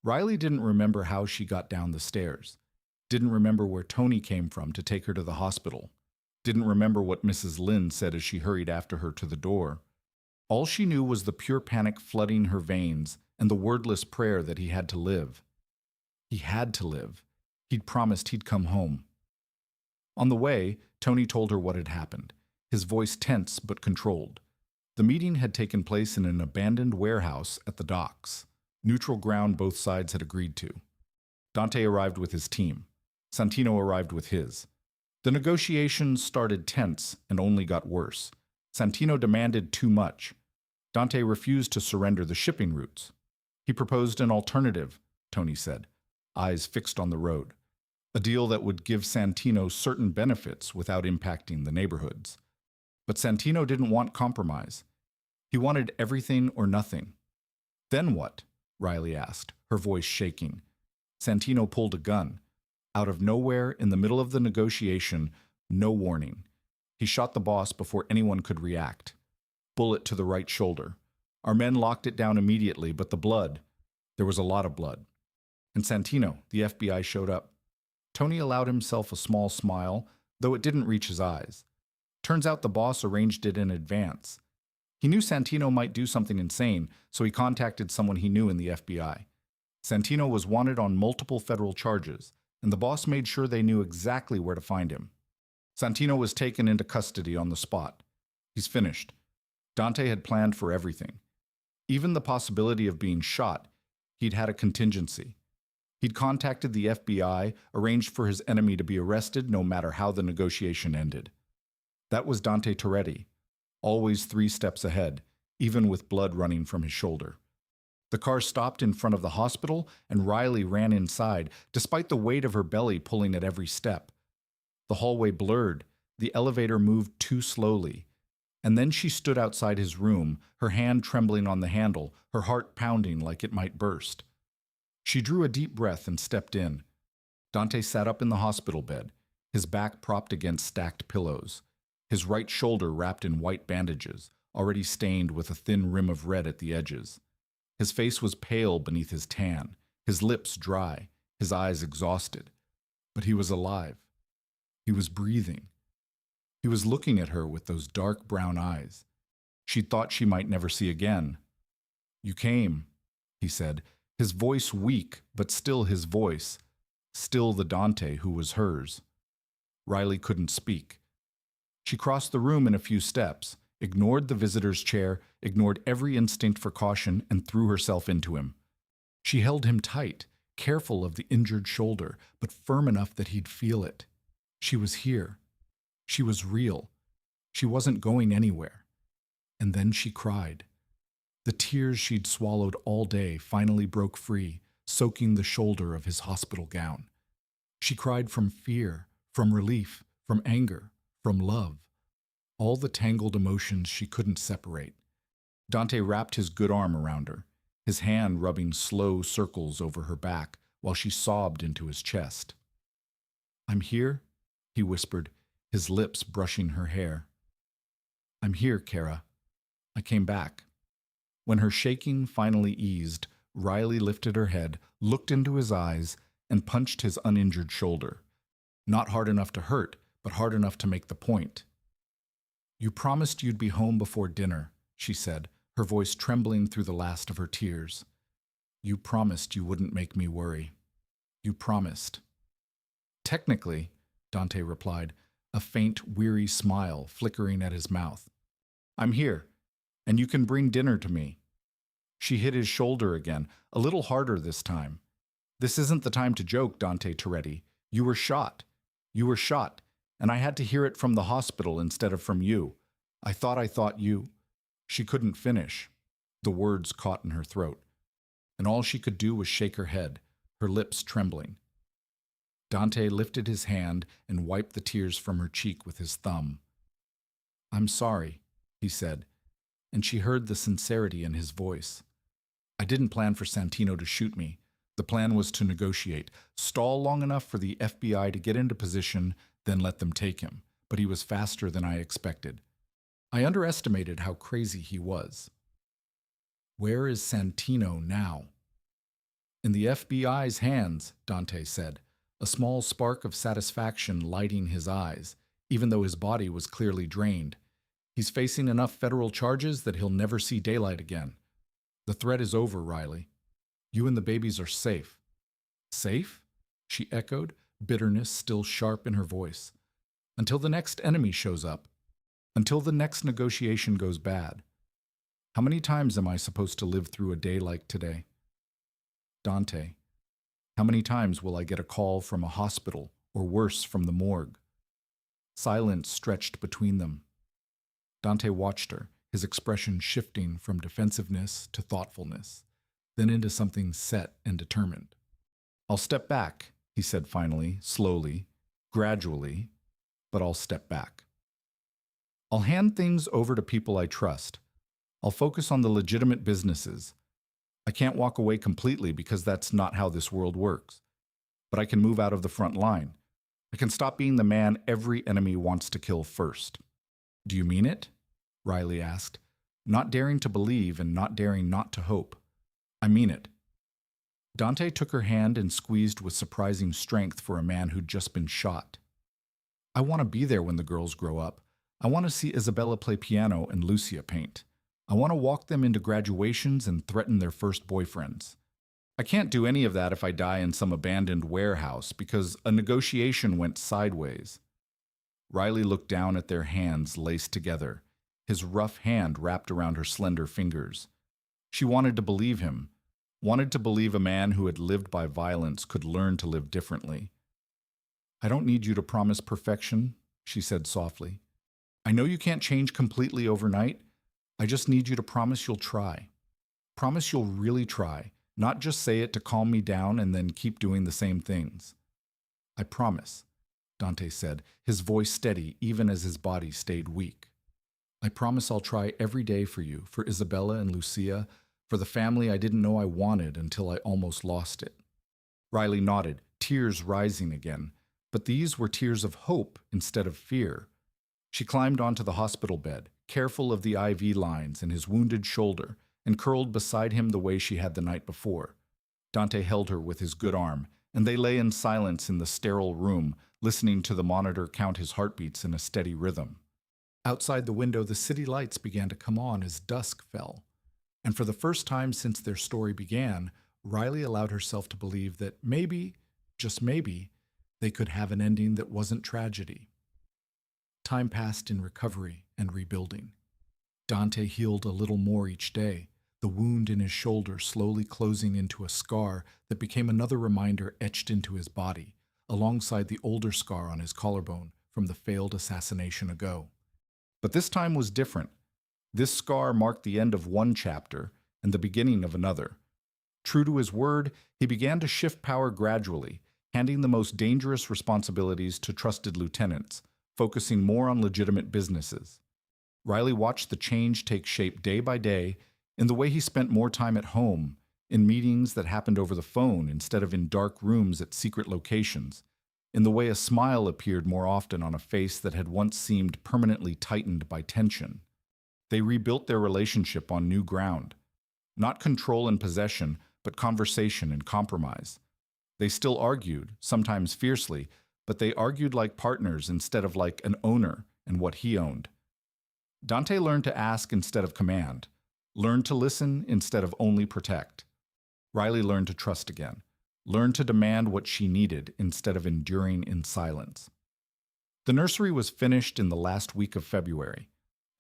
Riley didn't remember how she got down the stairs. Didn't remember where Tony came from to take her to the hospital. Didn't remember what Mrs. Lynn said as she hurried after her to the door. All she knew was the pure panic flooding her veins and the wordless prayer that he had to live. He had to live. He'd promised he'd come home. On the way, Tony told her what had happened, his voice tense but controlled. The meeting had taken place in an abandoned warehouse at the docks, neutral ground both sides had agreed to. Dante arrived with his team. Santino arrived with his. The negotiations started tense and only got worse. Santino demanded too much. Dante refused to surrender the shipping routes. He proposed an alternative, Tony said, eyes fixed on the road. A deal that would give Santino certain benefits without impacting the neighborhoods. But Santino didn't want compromise. He wanted everything or nothing. Then what? Riley asked, her voice shaking. Santino pulled a gun. Out of nowhere, in the middle of the negotiation, no warning. He shot the boss before anyone could react. Bullet to the right shoulder. Our men locked it down immediately, but the blood, there was a lot of blood. And Santino, the FBI, showed up. Tony allowed himself a small smile, though it didn't reach his eyes. Turns out the boss arranged it in advance. He knew Santino might do something insane, so he contacted someone he knew in the FBI. Santino was wanted on multiple federal charges, and the boss made sure they knew exactly where to find him. Santino was taken into custody on the spot. He's finished. Dante had planned for everything. Even the possibility of being shot, he'd had a contingency. He'd contacted the FBI, arranged for his enemy to be arrested no matter how the negotiation ended. That was Dante Toretti, always 3 steps ahead, even with blood running from his shoulder. The car stopped in front of the hospital, and Riley ran inside, despite the weight of her belly pulling at every step. The hallway blurred. The elevator moved too slowly. And then she stood outside his room, her hand trembling on the handle, her heart pounding like it might burst. She drew a deep breath and stepped in. Dante sat up in the hospital bed, his back propped against stacked pillows, his right shoulder wrapped in white bandages, already stained with a thin rim of red at the edges. His face was pale beneath his tan, his lips dry, his eyes exhausted. But he was alive. He was breathing. He was looking at her with those dark brown eyes. She'd thought she might never see again. You came, he said, his voice weak, but still his voice, still the Dante who was hers. Riley couldn't speak. She crossed the room in a few steps, ignored the visitor's chair, ignored every instinct for caution, and threw herself into him. She held him tight, careful of the injured shoulder, but firm enough that he'd feel it. She was here. She was real. She wasn't going anywhere. And then she cried. The tears she'd swallowed all day finally broke free, soaking the shoulder of his hospital gown. She cried from fear, from relief, from anger, from love. All the tangled emotions she couldn't separate. Dante wrapped his good arm around her, his hand rubbing slow circles over her back while she sobbed into his chest. I'm here, he whispered, his lips brushing her hair. I'm here, Kara. I came back. When her shaking finally eased, Riley lifted her head, looked into his eyes, and punched his uninjured shoulder. Not hard enough to hurt, but hard enough to make the point. You promised you'd be home before dinner, she said, her voice trembling through the last of her tears. You promised you wouldn't make me worry. You promised. Technically, Dante replied, a faint, weary smile flickering at his mouth. I'm here, and you can bring dinner to me. She hit his shoulder again, a little harder this time. This isn't the time to joke, Dante Toretti. You were shot. You were shot, and I had to hear it from the hospital instead of from you. I thought you. She couldn't finish. The words caught in her throat, and all she could do was shake her head, her lips trembling. Dante lifted his hand and wiped the tears from her cheek with his thumb. I'm sorry, he said, and she heard the sincerity in his voice. I didn't plan for Santino to shoot me. The plan was to negotiate, stall long enough for the FBI to get into position, then let them take him. But he was faster than I expected. I underestimated how crazy he was. Where is Santino now? In the FBI's hands, Dante said, a small spark of satisfaction lighting his eyes, even though his body was clearly drained. He's facing enough federal charges that he'll never see daylight again. The threat is over, Riley. You and the babies are safe. Safe? She echoed, bitterness still sharp in her voice. Until the next enemy shows up. Until the next negotiation goes bad. How many times am I supposed to live through a day like today? Dante, how many times will I get a call from a hospital, or worse, from the morgue? Silence stretched between them. Dante watched her, his expression shifting from defensiveness to thoughtfulness, then into something set and determined. I'll step back, he said finally, slowly, gradually, but I'll step back. I'll hand things over to people I trust. I'll focus on the legitimate businesses. I can't walk away completely because that's not how this world works. But I can move out of the front line. I can stop being the man every enemy wants to kill first. Do you mean it? Riley asked, not daring to believe and not daring not to hope. I mean it. Dante took her hand and squeezed with surprising strength for a man who'd just been shot. I want to be there when the girls grow up. I want to see Isabella play piano and Lucia paint. I want to walk them into graduations and threaten their first boyfriends. I can't do any of that if I die in some abandoned warehouse because a negotiation went sideways. Riley looked down at their hands laced together, his rough hand wrapped around her slender fingers. She wanted to believe him, wanted to believe a man who had lived by violence could learn to live differently. I don't need you to promise perfection, she said softly. I know you can't change completely overnight. I just need you to promise you'll try. Promise you'll really try, not just say it to calm me down and then keep doing the same things. I promise, Dante said, his voice steady even as his body stayed weak. I promise I'll try every day for you, for Isabella and Lucia, for the family I didn't know I wanted until I almost lost it. Riley nodded, tears rising again, but these were tears of hope instead of fear. She climbed onto the hospital bed, careful of the IV lines and his wounded shoulder, and curled beside him the way she had the night before. Dante held her with his good arm, and they lay in silence in the sterile room, listening to the monitor count his heartbeats in a steady rhythm. Outside the window, the city lights began to come on as dusk fell, and for the first time since their story began, Riley allowed herself to believe that maybe, just maybe, they could have an ending that wasn't tragedy. Time passed in recovery and rebuilding. Dante healed a little more each day, the wound in his shoulder slowly closing into a scar that became another reminder etched into his body, alongside the older scar on his collarbone from the failed assassination ago. But this time was different. This scar marked the end of one chapter and the beginning of another. True to his word, he began to shift power gradually, handing the most dangerous responsibilities to trusted lieutenants, focusing more on legitimate businesses. Riley watched the change take shape day by day in the way he spent more time at home, in meetings that happened over the phone instead of in dark rooms at secret locations, in the way a smile appeared more often on a face that had once seemed permanently tightened by tension. They rebuilt their relationship on new ground. Not control and possession, but conversation and compromise. They still argued, sometimes fiercely, but they argued like partners instead of like an owner and what he owned. Dante learned to ask instead of command, learned to listen instead of only protect. Riley learned to trust again, learned to demand what she needed instead of enduring in silence. The nursery was finished in the last week of February.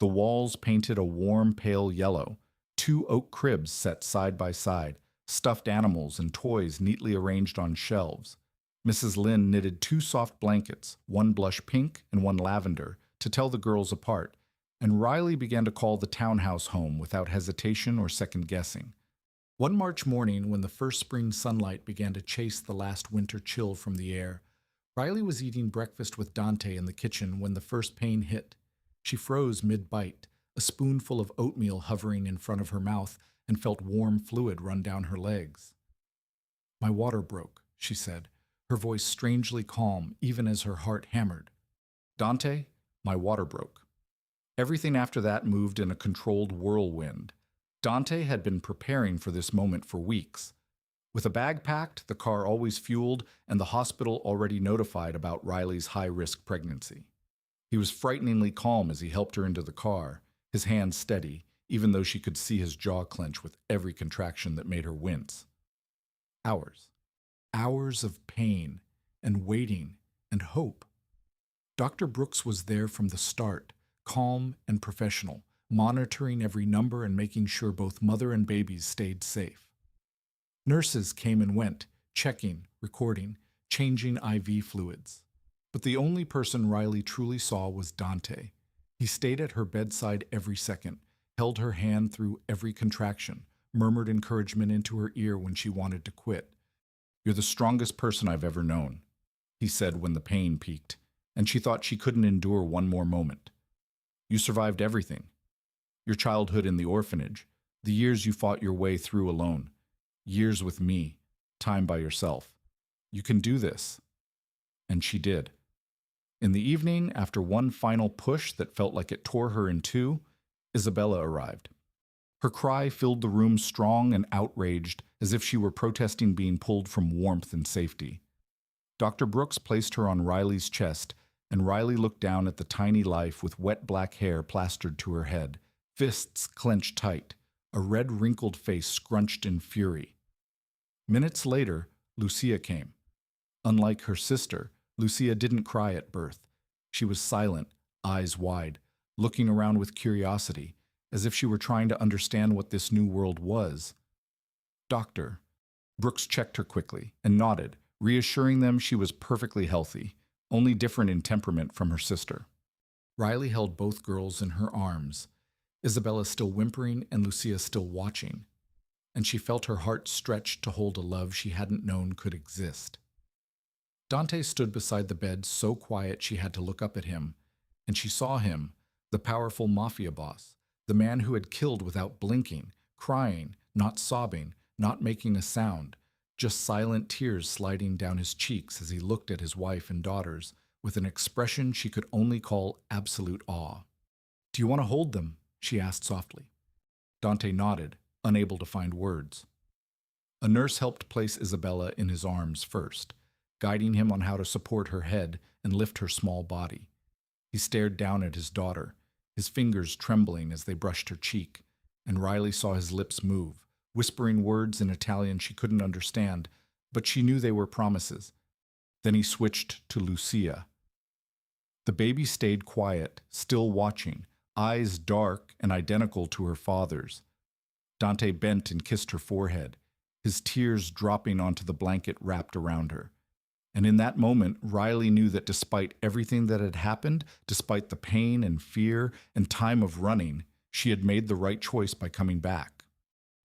The walls painted a warm, pale yellow, two oak cribs set side by side, stuffed animals and toys neatly arranged on shelves. Mrs. Lynn knitted two soft blankets, one blush pink and one lavender, to tell the girls apart, and Riley began to call the townhouse home without hesitation or second guessing. One March morning, when the first spring sunlight began to chase the last winter chill from the air, Riley was eating breakfast with Dante in the kitchen when the first pain hit. She froze mid-bite, a spoonful of oatmeal hovering in front of her mouth, and felt warm fluid run down her legs. "My water broke," she said, her voice strangely calm even as her heart hammered. "Dante, my water broke." Everything after that moved in a controlled whirlwind. Dante had been preparing for this moment for weeks. With a bag packed, the car always fueled, and the hospital already notified about Riley's high-risk pregnancy. He was frighteningly calm as he helped her into the car, his hands steady, even though she could see his jaw clench with every contraction that made her wince. Hours. Hours of pain, and waiting, and hope. Dr. Brooks was there from the start, calm and professional, monitoring every number and making sure both mother and babies stayed safe. Nurses came and went, checking, recording, changing IV fluids. But the only person Riley truly saw was Dante. He stayed at her bedside every second, held her hand through every contraction, murmured encouragement into her ear when she wanted to quit. "You're the strongest person I've ever known," he said when the pain peaked, and she thought she couldn't endure one more moment. "You survived everything. Your childhood in the orphanage, the years you fought your way through alone, years with me, time by yourself. You can do this." And she did. In the evening, after one final push that felt like it tore her in two, Isabella arrived. Her cry filled the room strong and outraged, as if she were protesting being pulled from warmth and safety. Dr. Brooks placed her on Riley's chest, and Riley looked down at the tiny life with wet black hair plastered to her head, fists clenched tight, a red wrinkled face scrunched in fury. Minutes later, Lucia came. Unlike her sister, Lucia didn't cry at birth. She was silent, eyes wide, looking around with curiosity, as if she were trying to understand what this new world was. "Doctor." Brooks checked her quickly and nodded, reassuring them she was perfectly healthy, only different in temperament from her sister. Riley held both girls in her arms, Isabella still whimpering and Lucia still watching, and she felt her heart stretch to hold a love she hadn't known could exist. Dante stood beside the bed so quiet she had to look up at him, and she saw him, the powerful Mafia boss, the man who had killed without blinking, crying, not sobbing, not making a sound, just silent tears sliding down his cheeks as he looked at his wife and daughters with an expression she could only call absolute awe. "Do you want to hold them?" she asked softly. Dante nodded, unable to find words. A nurse helped place Isabella in his arms first, guiding him on how to support her head and lift her small body. He stared down at his daughter, his fingers trembling as they brushed her cheek, and Riley saw his lips move, whispering words in Italian she couldn't understand, but she knew they were promises. Then he switched to Lucia. The baby stayed quiet, still watching, eyes dark and identical to her father's. Dante bent and kissed her forehead, his tears dropping onto the blanket wrapped around her. And in that moment, Riley knew that despite everything that had happened, despite the pain and fear and time of running, she had made the right choice by coming back.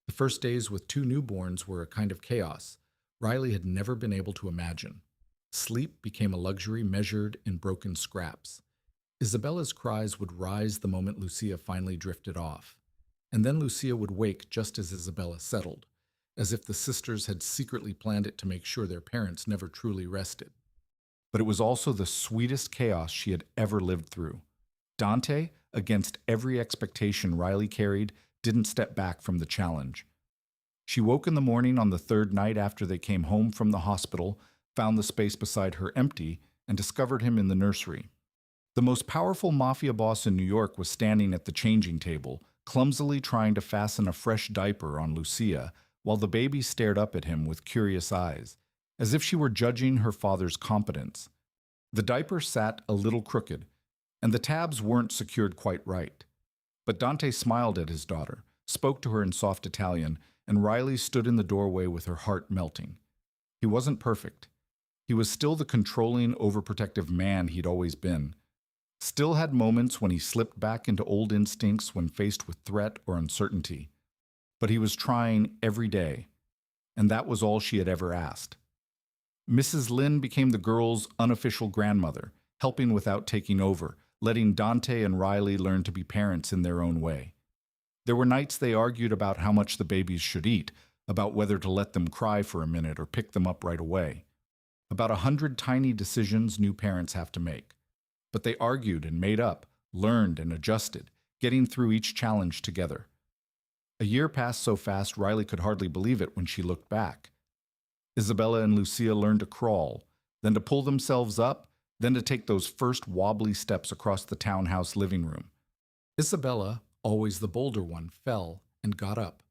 The first days with two newborns were a kind of chaos Riley had never been able to imagine. Sleep became a luxury measured in broken scraps. Isabella's cries would rise the moment Lucia finally drifted off, and then Lucia would wake just as Isabella settled, as if the sisters had secretly planned it to make sure their parents never truly rested. But it was also the sweetest chaos she had ever lived through. Dante, against every expectation Riley carried, didn't step back from the challenge. She woke in the morning on the third night after they came home from the hospital, found the space beside her empty, and discovered him in the nursery. The most powerful mafia boss in New York was standing at the changing table, clumsily trying to fasten a fresh diaper on Lucia, while the baby stared up at him with curious eyes, as if she were judging her father's competence. The diaper sat a little crooked, and the tabs weren't secured quite right. But Dante smiled at his daughter, spoke to her in soft Italian, and Riley stood in the doorway with her heart melting. He wasn't perfect. He was still the controlling, overprotective man he'd always been. Still had moments when he slipped back into old instincts when faced with threat or uncertainty. But he was trying every day, and that was all she had ever asked. Mrs. Lynn became the girls' unofficial grandmother, helping without taking over, letting Dante and Riley learn to be parents in their own way. There were nights they argued about how much the babies should eat, about whether to let them cry for a minute or pick them up right away. About 100 tiny decisions new parents have to make. But they argued and made up, learned and adjusted, getting through each challenge together. A year passed so fast Riley could hardly believe it when she looked back. Isabella and Lucia learned to crawl, then to pull themselves up, then to take those first wobbly steps across the townhouse living room. Isabella, always the bolder one, fell and got up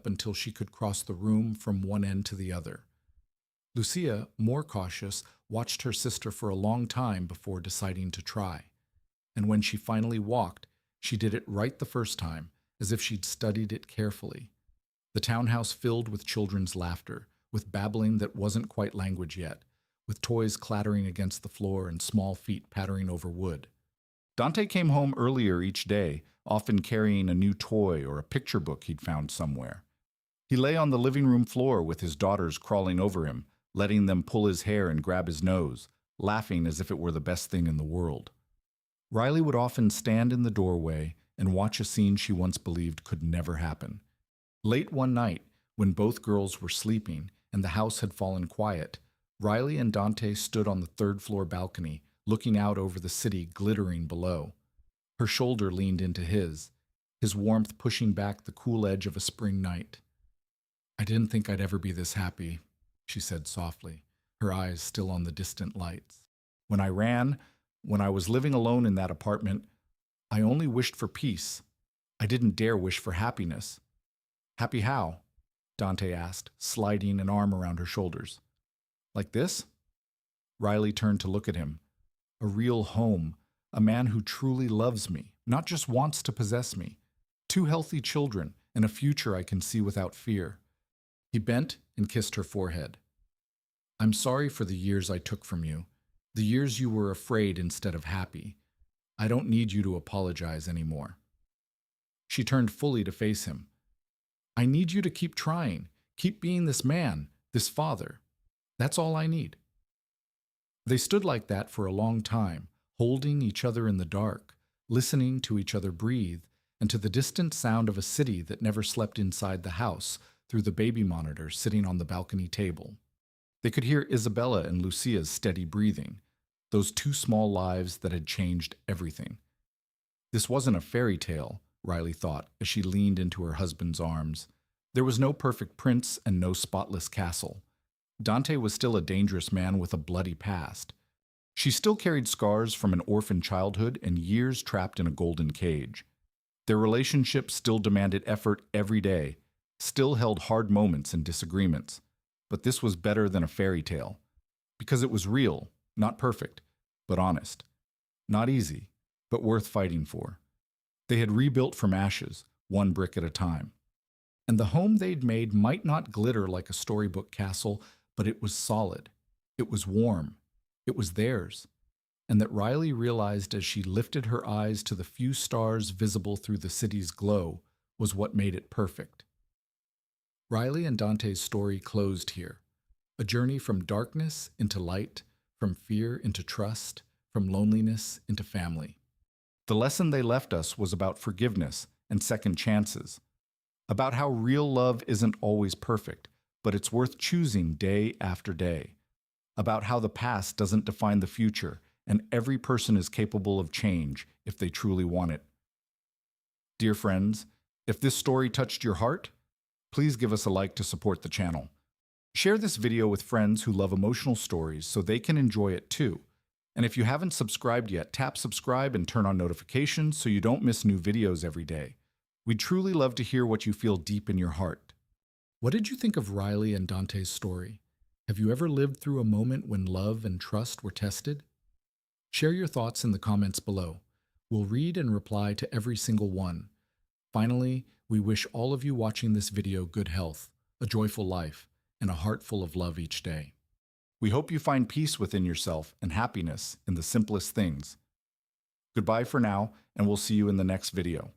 until she could cross the room from one end to the other. Lucia, more cautious, watched her sister for a long time before deciding to try. And when she finally walked, she did it right the first time, as if she'd studied it carefully. The townhouse filled with children's laughter, with babbling that wasn't quite language yet, with toys clattering against the floor and small feet pattering over wood. Dante came home earlier each day, often carrying a new toy or a picture book he'd found somewhere. He lay on the living room floor with his daughters crawling over him, letting them pull his hair and grab his nose, laughing as if it were the best thing in the world. Riley would often stand in the doorway and watch a scene she once believed could never happen. Late one night, when both girls were sleeping and the house had fallen quiet, Riley and Dante stood on the third-floor balcony, looking out over the city glittering below. Her shoulder leaned into his warmth pushing back the cool edge of a spring night. "I didn't think I'd ever be this happy," she said softly, her eyes still on the distant lights. When I was living alone in that apartment, I only wished for peace. I didn't dare wish for happiness." "Happy how?" Dante asked, sliding an arm around her shoulders. "Like this?" Riley turned to look at him. "A real home, a man who truly loves me, not just wants to possess me. 2 healthy children, and a future I can see without fear." He bent and kissed her forehead. "I'm sorry for the years I took from you, the years you were afraid instead of happy. I don't need you to apologize anymore." She turned fully to face him. "I need you to keep trying, keep being this man, this father. That's all I need." They stood like that for a long time, holding each other in the dark, listening to each other breathe, and to the distant sound of a city that never slept inside the house through the baby monitor sitting on the balcony table. They could hear Isabella and Lucia's steady breathing, those 2 small lives that had changed everything. This wasn't a fairy tale, Riley thought as she leaned into her husband's arms. There was no perfect prince and no spotless castle. Dante was still a dangerous man with a bloody past. She still carried scars from an orphan childhood and years trapped in a golden cage. Their relationship still demanded effort every day, still held hard moments and disagreements. But this was better than a fairy tale, because it was real, not perfect, but honest. Not easy, but worth fighting for. They had rebuilt from ashes, 1 brick at a time. And the home they'd made might not glitter like a storybook castle, but it was solid. It was warm. It was theirs. And that Riley realized as she lifted her eyes to the few stars visible through the city's glow was what made it perfect. Riley and Dante's story closed here. A journey from darkness into light, from fear into trust, from loneliness into family. The lesson they left us was about forgiveness and second chances, about how real love isn't always perfect, but it's worth choosing day after day, about how the past doesn't define the future, and every person is capable of change if they truly want it. Dear friends, if this story touched your heart, please give us a like to support the channel. Share this video with friends who love emotional stories so they can enjoy it too. And if you haven't subscribed yet, tap subscribe and turn on notifications so you don't miss new videos every day. We'd truly love to hear what you feel deep in your heart. What did you think of Riley and Dante's story? Have you ever lived through a moment when love and trust were tested? Share your thoughts in the comments below. We'll read and reply to every single one. Finally, we wish all of you watching this video good health, a joyful life, and a heart full of love each day. We hope you find peace within yourself and happiness in the simplest things. Goodbye for now, and we'll see you in the next video.